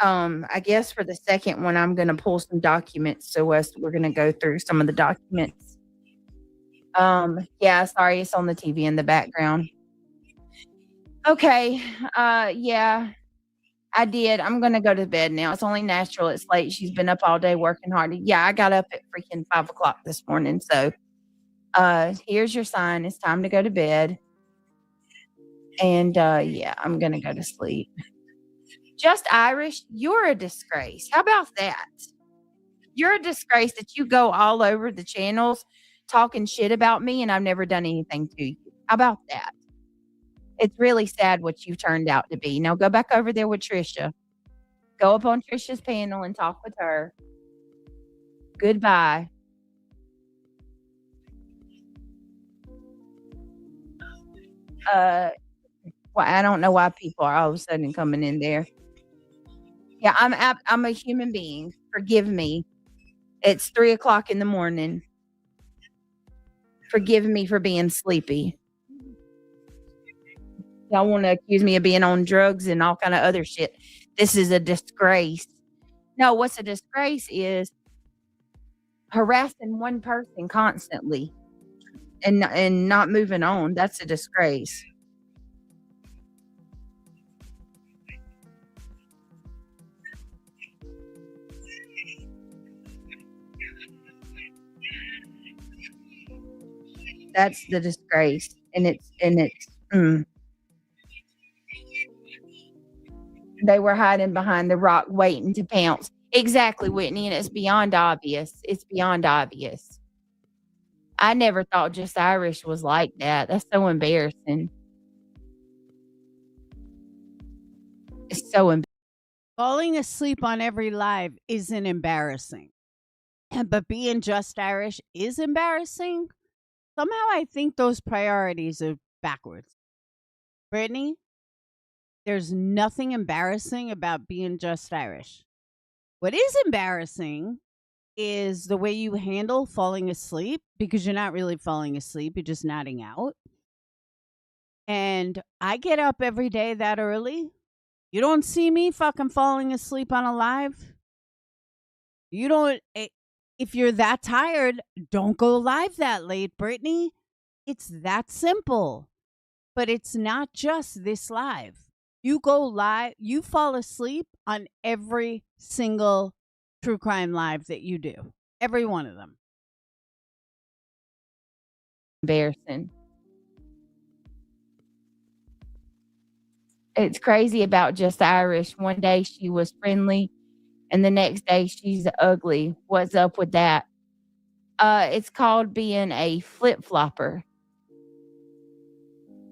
I guess for the second one, I'm gonna pull some documents. So we're gonna go through some of the documents. Yeah, sorry, it's on the TV in the background. Okay. Yeah, I did. I'm gonna go to bed now. It's only natural. It's late. She's been up all day working hard. Yeah, I got up at freaking 5:00 this morning. So here's your sign. It's time to go to bed. And yeah, I'm gonna go to sleep. Just Irish, you're a disgrace. How about that? You're a disgrace that you go all over the channels talking shit about me and I've never done anything to you. How about that? It's really sad what you turned out to be. Now go back over there with Trisha. Go up on Trisha's panel and talk with her. Goodbye. Well, I don't know why people are all of a sudden coming in there. Yeah, I'm a human being. Forgive me. It's 3:00 in the morning. Forgive me for being sleepy. Y'all want to accuse me of being on drugs and all kind of other shit. This is a disgrace. No, what's a disgrace is harassing one person constantly and not moving on. That's a disgrace. That's the disgrace. And it's they were hiding behind the rock waiting to pounce. Exactly, Whitney, and it's beyond obvious. It's beyond obvious. I never thought Just Irish was like that. That's so embarrassing. It's so embarrassing. Falling asleep on every live isn't embarrassing. But being Just Irish is embarrassing. Somehow I think those priorities are backwards. Brittany, there's nothing embarrassing about being Just Irish. What is embarrassing is the way you handle falling asleep, because you're not really falling asleep, you're just nodding out. And I get up every day that early You don't see me fucking falling asleep on a live. You don't. If you're that tired, don't go live that late, Brittany. It's that simple. But it's not just this live. You go live, you fall asleep on every single true crime live that you do. Every one of them. Embarrassing. It's crazy about Just Irish. One day she was friendly, and the next day she's ugly. What's up with that? It's called being a flip flopper.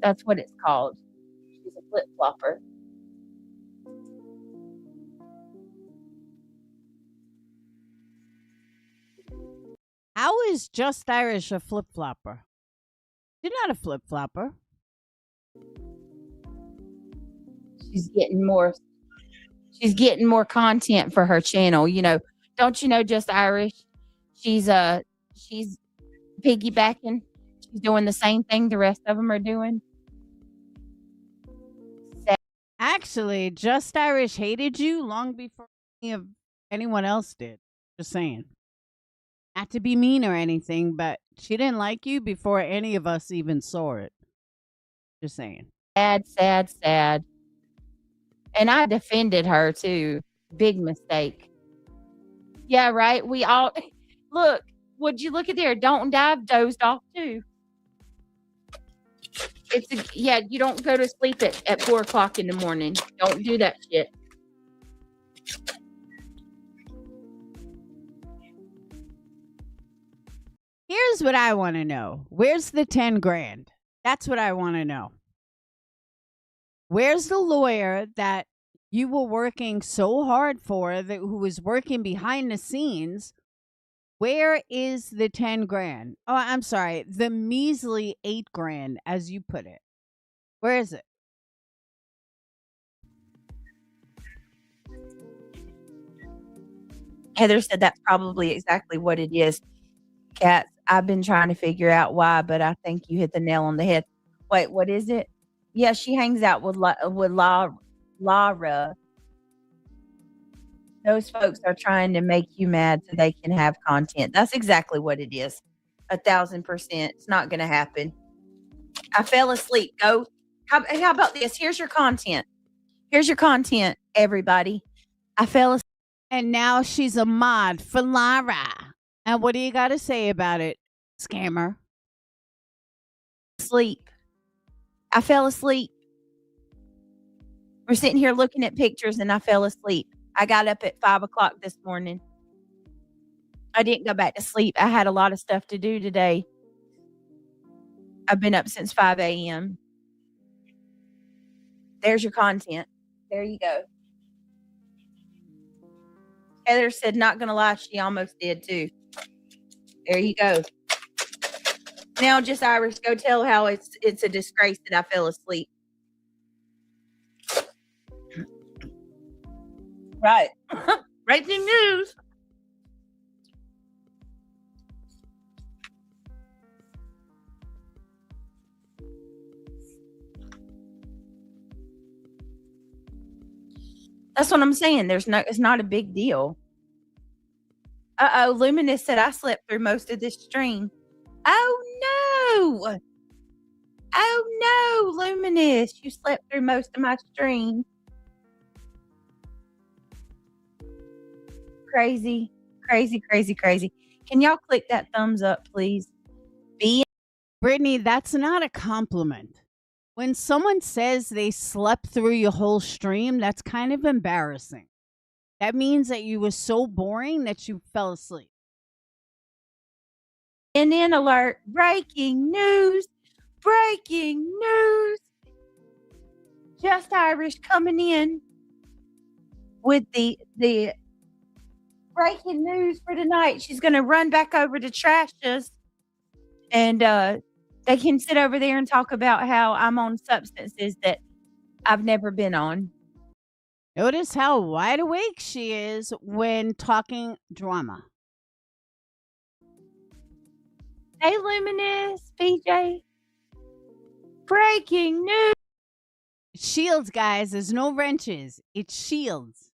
That's what it's called. She's a flip flopper. How is Just Irish a flip flopper? You're not a flip flopper. She's getting more content for her channel. You know, don't you know Just Irish? She's piggybacking. She's doing the same thing the rest of them are doing. Actually, Just Irish hated you long before anyone else did. Just saying. Not to be mean or anything, but she didn't like you before any of us even saw it. Just saying. Sad. And I defended her too. Big mistake. Yeah, right. We all look. Would you look at there? Don't Dive dozed off too. You don't go to sleep at 4 o'clock in the morning. Don't do that shit. Here's what I want to know. Where's the 10 grand? That's what I want to know. Where's the lawyer that you were working so hard for, who was working behind the scenes? Where is the 10 grand? Oh, I'm sorry. The measly 8 grand, as you put it. Where is it? Heather said that's probably exactly what it is. Cats, I've been trying to figure out why, but I think you hit the nail on the head. Wait, what is it? Yeah, she hangs out with Lara. Those folks are trying to make you mad so they can have content. That's exactly what it is. 1,000%. It's not going to happen. I fell asleep. Go. How about this? Here's your content. Everybody. I fell asleep. And now she's a mod for Lara. And what do you got to say about it, scammer? I fell asleep. We're sitting here looking at pictures and I fell asleep. I got up at 5 o'clock this morning. I didn't go back to sleep. I had a lot of stuff to do today. I've been up since 5 a.m. There's your content. There you go. Heather said, not going to lie, she almost did too. There you go. Now, Just Irish, go tell how it's a disgrace that I fell asleep. Right. Breaking news. That's what I'm saying. It's not a big deal. Luminous said I slept through most of this stream. Oh no, Luminous, you slept through most of my stream. Crazy. Can y'all click that thumbs up, please? Brittany, that's not a compliment. When someone says they slept through your whole stream, that's kind of embarrassing. That means that you were so boring that you fell asleep. CNN alert, breaking news. Just Irish coming in with the breaking news for tonight. She's going to run back over to Trash's and they can sit over there and talk about how I'm on substances that I've never been on. Notice how wide awake she is when talking drama. Hey, Luminous, PJ. Breaking news. Shields, guys. There's no wrenches. It's shields.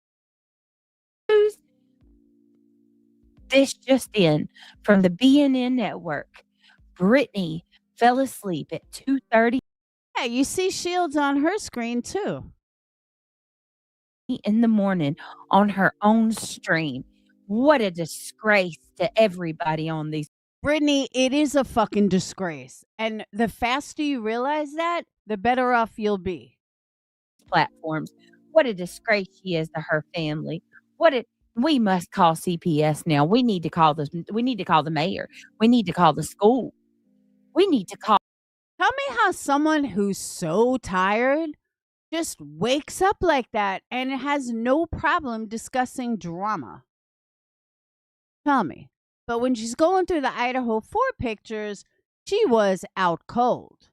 This just in from the BNN network. Brittany fell asleep at 2:30 Yeah, you see shields on her screen too. in the morning on her own stream. What a disgrace to everybody on these Brittany, it is a fucking disgrace. And the faster you realize that, the better off you'll be. platforms. What a disgrace she is to her family. We must call CPS now. We need to call the mayor. We need to call the school. We need to call Tell me how someone who's so tired just wakes up like that and has no problem discussing drama. Tell me. But when she's going through the Idaho 4 pictures, she was out cold.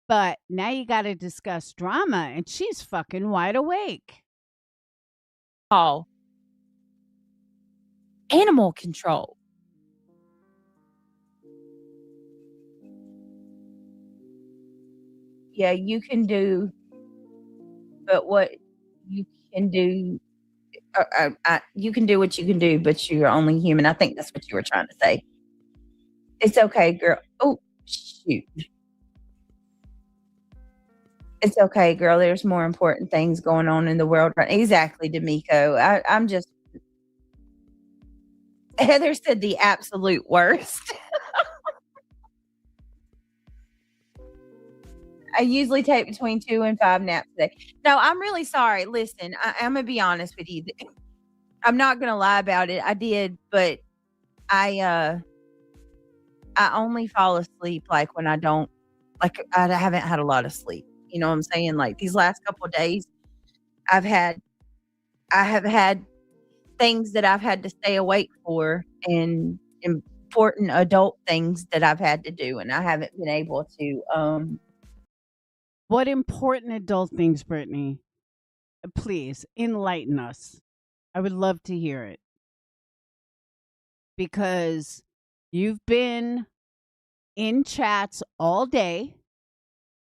But now you got to discuss drama, and she's fucking wide awake. animal control. Yeah, you can do, but what you can do, you can do what you can do, but you're only human. I think that's what you were trying to say. It's okay, girl. Oh, shoot. It's okay, girl. There's more important things going on in the world. Exactly, D'Amico. I'm just. Heather said the absolute worst. I usually take between 2 and 5 naps a day. No, I'm really sorry. Listen, I'm gonna be honest with you. I'm not gonna lie about it. I did, but I only fall asleep like when I don't, like I haven't had a lot of sleep. You know what I'm saying? Like these last couple of days, I have had things that I've had to stay awake for, and important adult things that I've had to do, and I haven't been able to. What important adult things, Brittany? Please enlighten us. I would love to hear it. Because you've been in chats all day.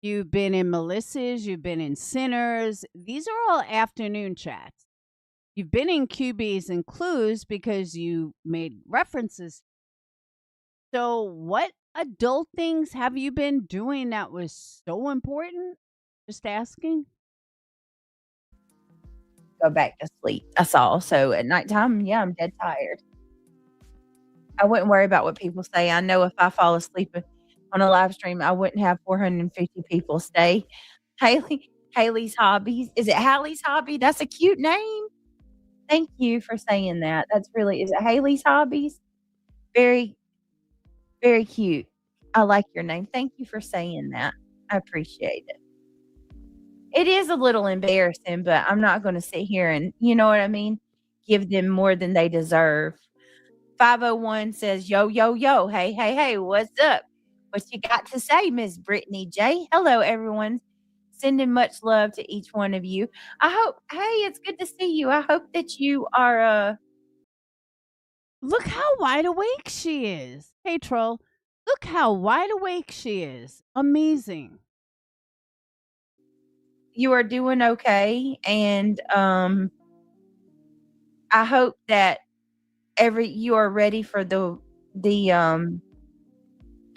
You've been in Melissa's. You've been in Sinners. These are all afternoon chats. You've been in QBs and Clues because you made references. So what adult things have you been doing that was so important? Just asking. Go back to sleep. That's all. So at nighttime, yeah, I'm dead tired. I wouldn't worry about what people say. I know if I fall asleep on a live stream, I wouldn't have 450 people stay. Haley's Hobbies. Is it Hallie's Hobby? That's a cute name. Thank you for saying that. Is it Haley's Hobbies? Very, very cute. I like your name. Thank you for saying that. I appreciate it. It is a little embarrassing, but I'm not going to sit here and, you know what I mean, give them more than they deserve. 501 says, yo, yo, yo. Hey, hey, hey, what's up? What you got to say, Miss Brittany J? Hello, everyone. Sending much love to each one of you. It's good to see you. I hope that you are, Look how wide awake she is. Hey, Troll. Look how wide awake she is. Amazing. you are doing okay. And I hope that you are ready for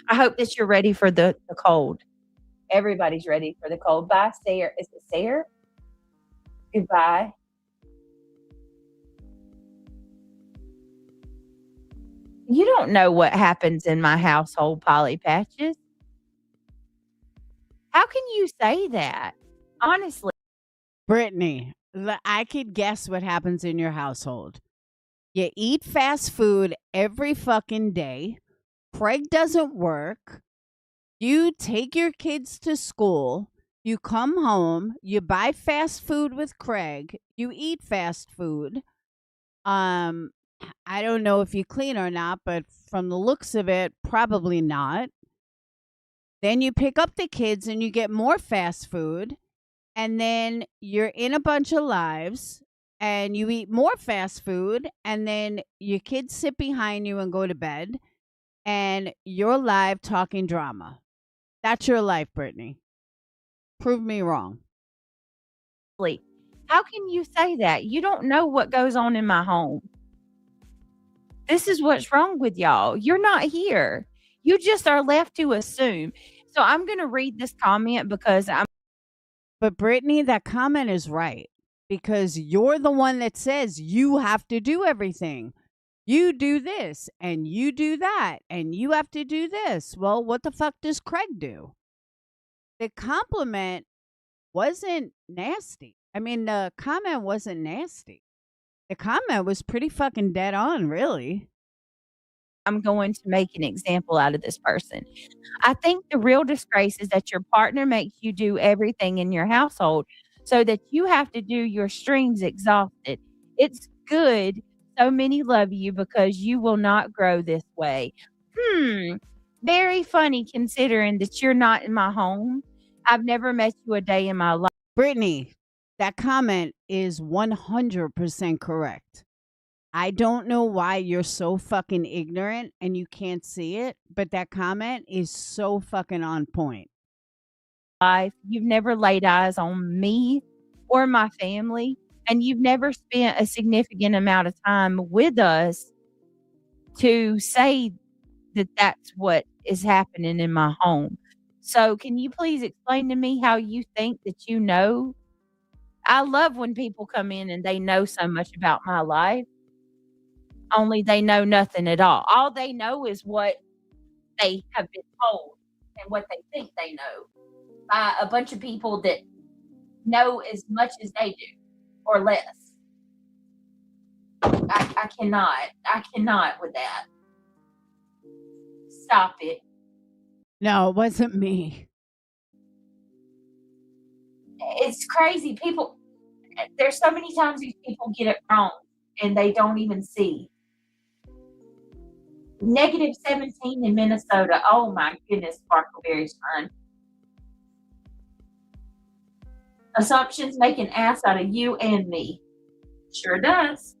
I hope that you're ready for the cold. Everybody's ready for the cold. Bye, Sarah. Is it Sarah? Goodbye. You don't know what happens in my household, Polly Patches. How can you say that? Honestly. Brittany, I could guess what happens in your household. You eat fast food every fucking day. Craig doesn't work. You take your kids to school. You come home. You buy fast food with Craig. You eat fast food. I don't know if you clean or not, but from the looks of it, probably not. Then you pick up the kids and you get more fast food. And then you're in a bunch of lives and you eat more fast food. And then your kids sit behind you and go to bed. And you're live talking drama. That's your life, Brittany. Prove me wrong. How can you say that? You don't know what goes on in my home. This is what's wrong with y'all. You're not here. You just are left to assume. So I'm going to read this comment because But Brittany, that comment is right because you're the one that says you have to do everything. You do this and you do that and you have to do this. Well, what the fuck does Craig do? The compliment wasn't nasty. I mean, the comment wasn't nasty. The comment was pretty fucking dead on, really. I'm going to make an example out of this person. I think the real disgrace is that your partner makes you do everything in your household so that you have to do your streams exhausted. It's good so many love you because you will not grow this way. Very funny considering that you're not in my home. I've never met you a day in my life. Brittany, that comment is 100% correct. I don't know why you're so fucking ignorant and you can't see it, but that comment is so fucking on point. You've never laid eyes on me or my family, and you've never spent a significant amount of time with us to say that that's what is happening in my home. So can you please explain to me how you think that you know? I love when people come in and they know so much about my life, only they know nothing at all. All they know is what they have been told and what they think they know by a bunch of people that know as much as they do or less. I cannot with that. Stop it. No, it wasn't me. It's crazy. People, there's so many times these people get it wrong and they don't even see. -17 in Minnesota. Oh my goodness, Sparkleberry's fun. Assumptions make an ass out of you and me. Sure does.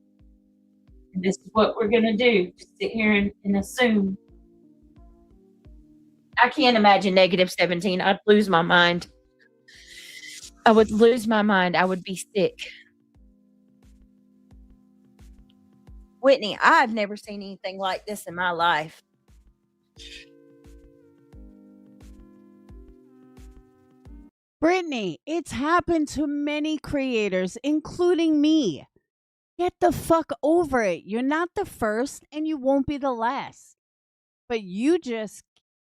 And this is what we're gonna do. Just sit here and assume. I can't imagine -17. I'd lose my mind. I would lose my mind. I would be sick. Whitney, I've never seen anything like this in my life. Brittany, it's happened to many creators, including me. Get the fuck over it. You're not the first and you won't be the last. But you just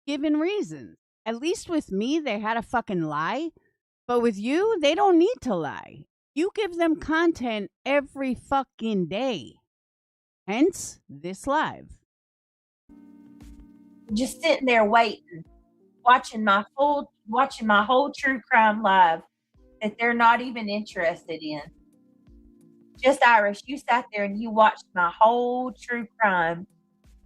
given reasons. At least with me, they had a fucking lie. But with you, they don't need to lie. You give them content every fucking day. Hence, this live. Just sitting there waiting, watching my whole true crime live that they're not even interested in. Just Irish, you sat there and you watched my whole true crime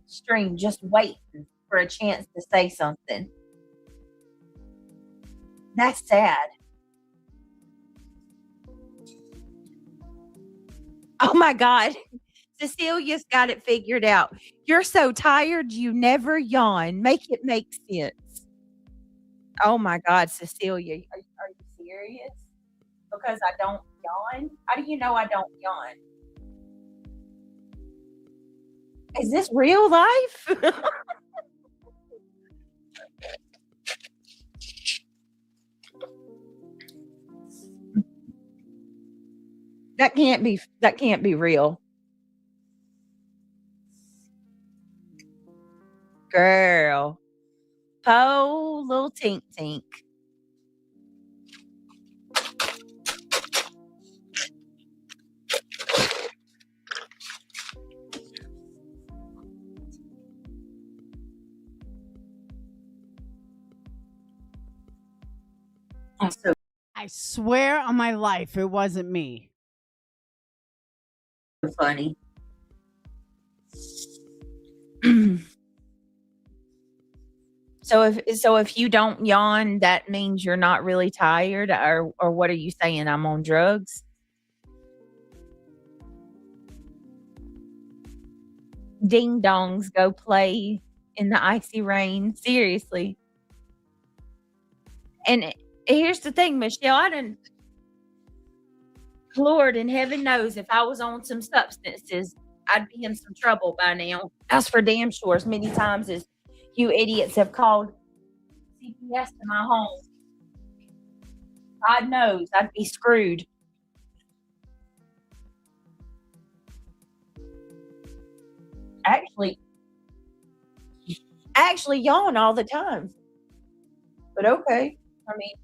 stream just waiting for a chance to say something. That's sad. Oh my God. Cecilia's got it figured out. You're so tired, you never yawn. Make it make sense. Oh my God, Cecilia, are you serious? Because I don't yawn? How do you know I don't yawn? Is this real life? That can't be real. Girl. Po little tink tink. So I swear on my life it wasn't me. funny. So if you don't yawn, that means you're not really tired, or what are you saying? I'm on drugs? Ding dongs, go play in the icy rain. Seriously. And here's the thing, Michelle, Lord in heaven knows if I was on some substances, I'd be in some trouble by now. That's for damn sure. As many times as you idiots have called CPS to my home, God knows I'd be screwed. Actually yawn all the time. But okay. I mean,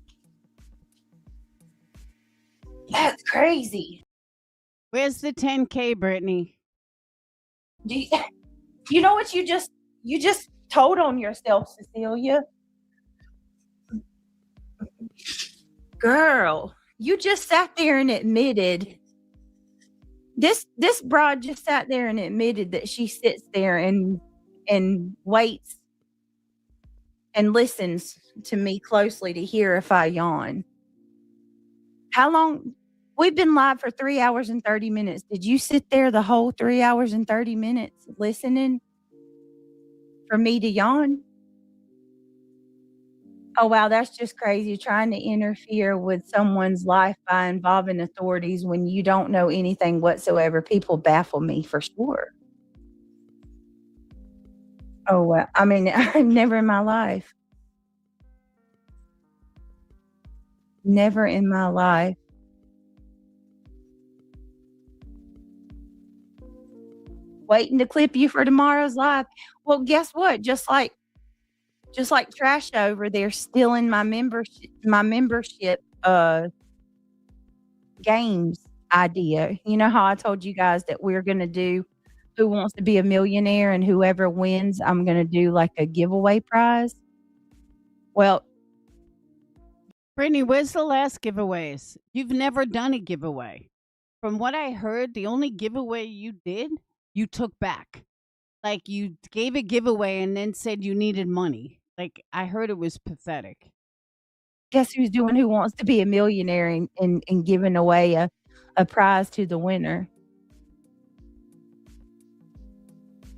that's crazy. Where's the 10K, Brittany? Do you know what you just told on yourself, Cecilia? Girl, you just sat there and admitted this broad just sat there and admitted that she sits there and waits and listens to me closely to hear if I yawn. How long? We've been live for 3 hours and 30 minutes. Did you sit there the whole 3 hours and 30 minutes listening for me to yawn? Oh, wow, that's just crazy. Trying to interfere with someone's life by involving authorities when you don't know anything whatsoever. People baffle me for sure. Oh, well, I mean, never in my life. Never in my life. Waiting to clip you for tomorrow's live. Well, guess what? Just like Trash over there stealing my membership games idea. You know how I told you guys that we're going to do Who Wants to Be a Millionaire, and whoever wins, I'm going to do like a giveaway prize. Well, Brittany, where's the last giveaways? You've never done a giveaway. From what I heard, the only giveaway you did, you took back. Like, you gave a giveaway and then said you needed money. Like, I heard it was pathetic. guess who's doing Who Wants to Be a Millionaire and giving away a prize to the winner?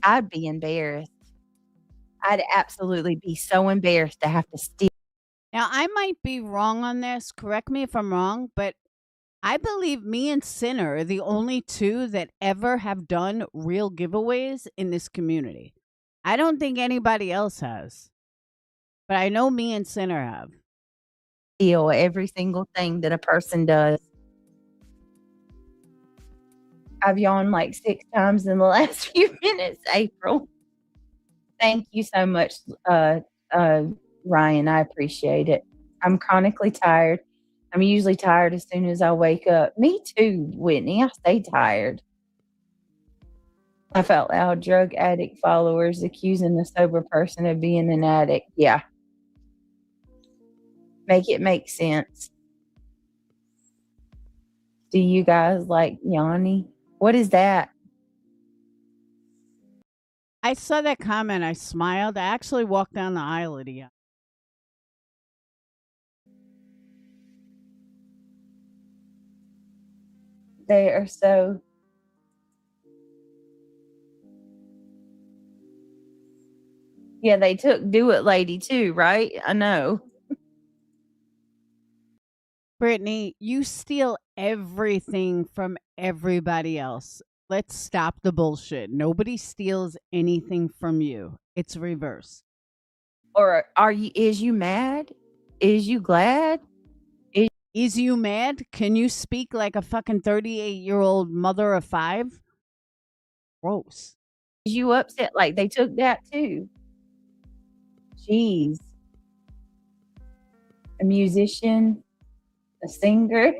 I'd be embarrassed. I'd absolutely be so embarrassed to have to steal. Now, I might be wrong on this. Correct me if I'm wrong, but I believe me and Sinner are the only two that ever have done real giveaways in this community. I don't think anybody else has. But I know me and Sinner have. Steal every single thing that a person does. I've yawned like 6 times in the last few minutes, April. Thank you so much, Ryan. I appreciate it. I'm chronically tired. I'm usually tired as soon as I wake up. Me too, Whitney. I stay tired. Laugh out loud. Drug addict followers accusing the sober person of being an addict. Yeah. Make it make sense. Do you guys like Yanni? What is that? I saw that comment. I smiled. I actually walked down the aisle at you. They are so... Yeah, they took Do It Lady too, right? I know. Brittany, you steal everything from everybody else. Let's stop the bullshit. Nobody steals anything from you. It's reverse. Or is you mad? Is you glad? Is you mad? Can you speak like a fucking 38-year-old mother of 5? Gross. Is you upset like they took that too? Jeez. A musician, a singer.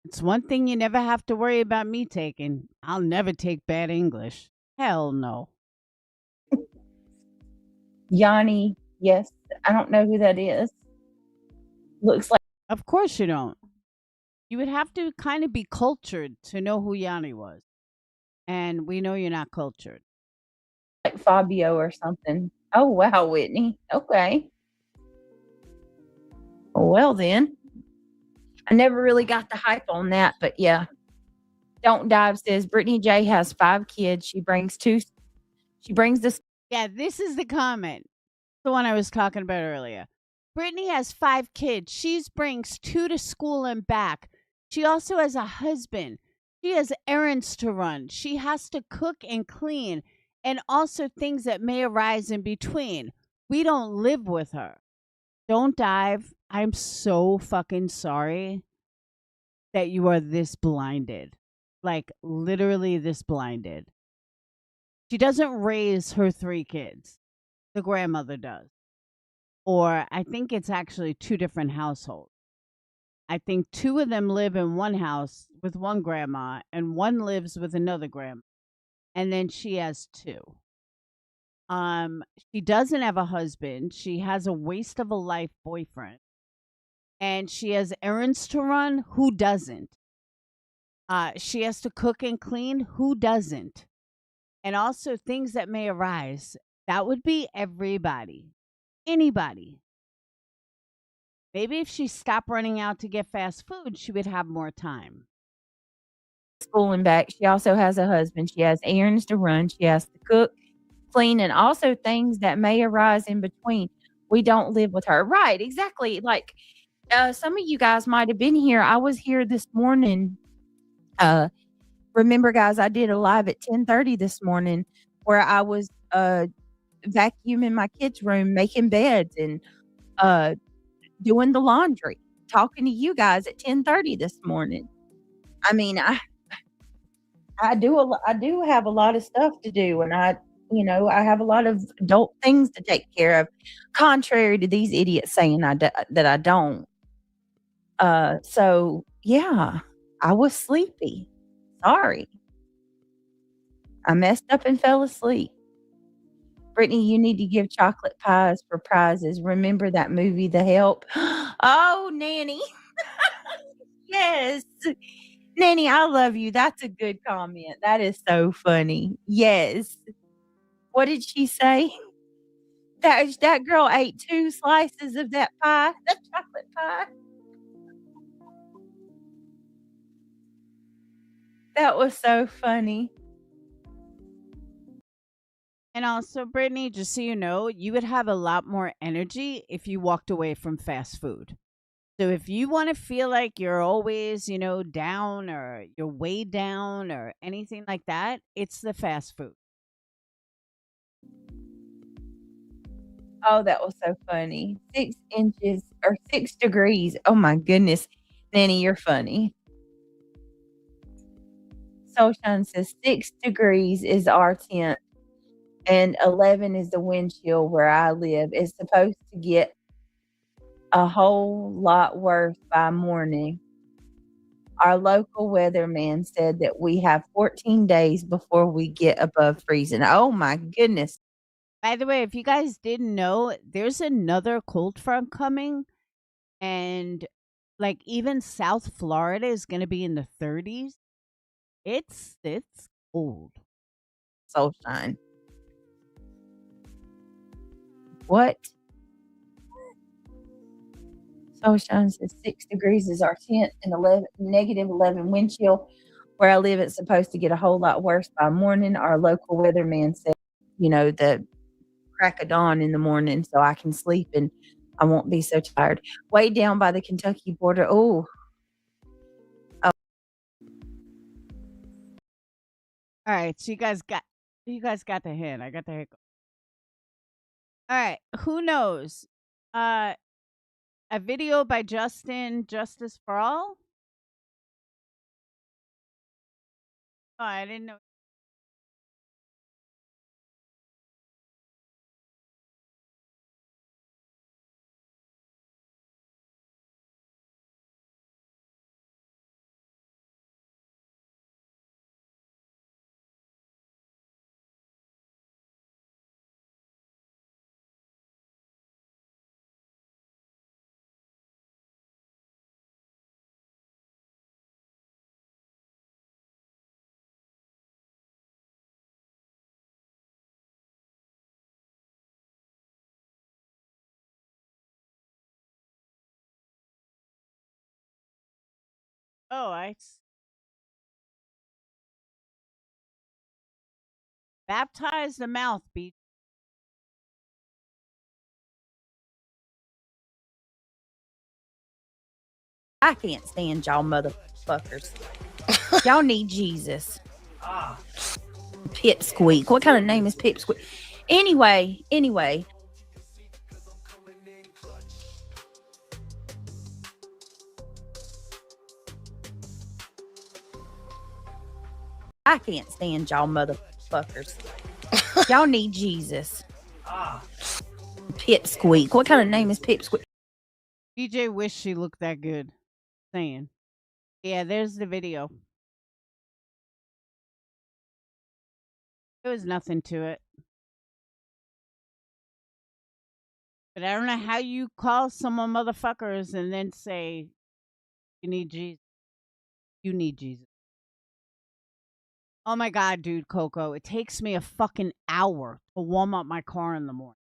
It's one thing you never have to worry about me taking. I'll never take bad English. Hell no. Yanni, yes. I don't know who that is. Looks like... Of course you don't. You would have to kind of be cultured to know who Yanni was. And we know you're not cultured. like Fabio or something. Oh, wow, Whitney. Okay. Well, then. I never really got the hype on that, but yeah. Don't Dive says Brittany J has 5 kids. She brings this. Yeah, this is the comment. The one I was talking about earlier. Brittany has 5 kids. She brings 2 to school and back. She also has a husband. She has errands to run. She has to cook and clean, and also things that may arise in between. We don't live with her. Don't dive. I'm so fucking sorry that you are this blinded. Like, literally this blinded. She doesn't raise her 3 kids. The grandmother does. Or I think it's actually 2 different households. I think 2 of them live in one house with one grandma, and one lives with another grandma. And then she has 2. She doesn't have a husband. She has a waste of a life boyfriend. And she has errands to run. Who doesn't? She has to cook and clean. Who doesn't? And also things that may arise. That would be everybody. Anybody. Maybe if she stopped running out to get fast food, she would have more time. School and back. She also has a husband. She has errands to run. She has to cook, clean, and also things that may arise in between. We don't live with her. Right, exactly. Like some of you guys might have been here. I was here this morning. Remember, guys, I did a live at 10:30 this morning where I was vacuuming my kids' room, making beds, and doing the laundry, talking to you guys at 10:30 this morning. I mean, I do have a lot of stuff to do, and I have a lot of adult things to take care of, contrary to these idiots saying that I don't. So yeah, I was sleepy. Sorry. I messed up and fell asleep. Brittany, you need to give chocolate pies for prizes. Remember that movie, The Help? Oh, Nanny. Yes. Nanny, I love you. That's a good comment. That is so funny. Yes. What did she say? That girl ate 2 slices of that pie, that chocolate pie. That was so funny. And also, Brittany, just so you know, you would have a lot more energy if you walked away from fast food. So if you want to feel like you're always, down or you're weighed down or anything like that, it's the fast food. Oh, that was so funny. 6 inches or 6 degrees. Oh my goodness. Nanny, you're funny. Soulshine says 6 degrees is our temp and 11 is the wind chill where I live. It's supposed to get a whole lot worse by morning. Our local weatherman said that we have 14 days before we get above freezing. Oh my goodness. By the way, if you guys didn't know, there's another cold front coming, and like even South Florida is going to be in the 30s. It's cold. Soulshine. What? Soulshine says 6 degrees is our tent and negative 11 wind chill. Where I live, it's supposed to get a whole lot worse by morning. Our local weatherman said, the crack of dawn in the morning so I can sleep and I won't be so tired. Way down by the Kentucky border. Oh. All right, so you guys got the hint. I got the hint. All right, who knows? A video by Justin, Justice for All. Oh, I didn't know. Oh, baptize the mouth, beat. I can't stand y'all, mother. motherfuckers. Y'all need Jesus. Pipsqueak. What kind of name is Pipsqueak? Anyway. I can't stand y'all motherfuckers. Y'all need Jesus. Pipsqueak. What kind of name is Pipsqueak? BJ wished she looked that good. Saying. Yeah, there's the video. There was nothing to it. But I don't know how you call someone motherfuckers and then say, you need Jesus. You need Jesus. Oh my God, dude, Coco. It takes me a fucking hour to warm up my car in the morning.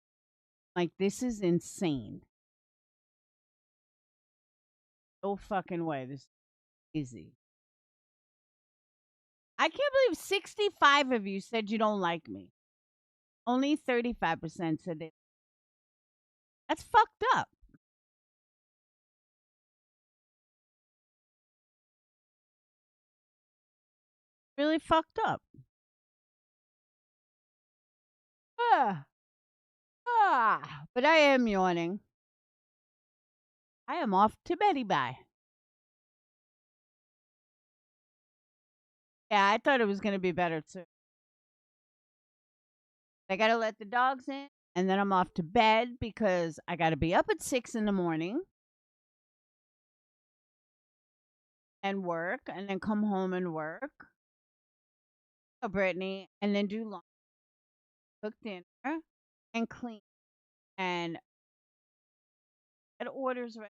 Like, this is insane. No fucking way. This is easy. I can't believe 65 of you said you don't like me. Only 35% said it. That's fucked up. Really fucked up. But I am yawning. I am off to beddy bye. Yeah, I thought it was going to be better too. I got to let the dogs in, and then I'm off to bed because I got to be up at 6 in the morning and work, and then come home and work. Oh, Brittany, and then do lunch, cook dinner, and clean, and get orders right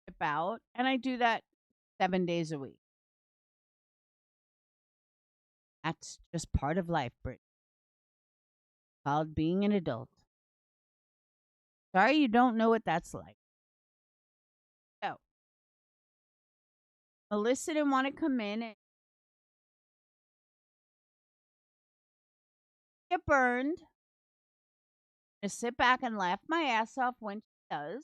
about, and I do that 7 days a week. That's just part of life, Brittany. Called being an adult. Sorry you don't know what that's like. So, Melissa didn't want to come in and get burned. Just sit back and laugh my ass off when she does.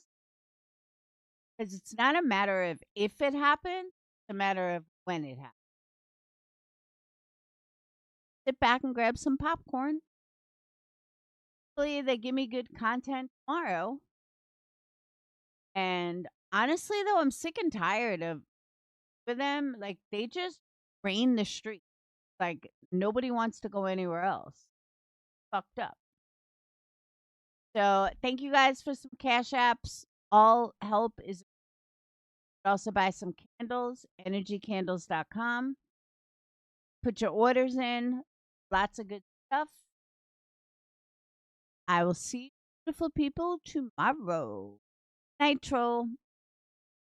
Because it's not a matter of if it happens, it's a matter of when it happens. Sit back and grab some popcorn. Hopefully they give me good content tomorrow. And honestly, though, I'm sick and tired of for them. Like, they just rain the street. Like, nobody wants to go anywhere else. Fucked up. So, thank you guys for some cash apps. All help is also buy some candles, energycandles.com. Put your orders in. Lots of good stuff. I will see you beautiful people tomorrow. Nitro. All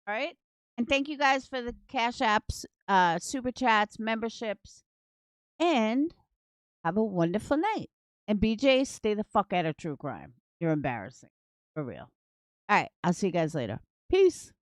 right. And thank you guys for the cash apps, super chats, memberships. And have a wonderful night. And BJ, stay the fuck out of true crime. You're embarrassing. For real. All right. I'll see you guys later. Peace.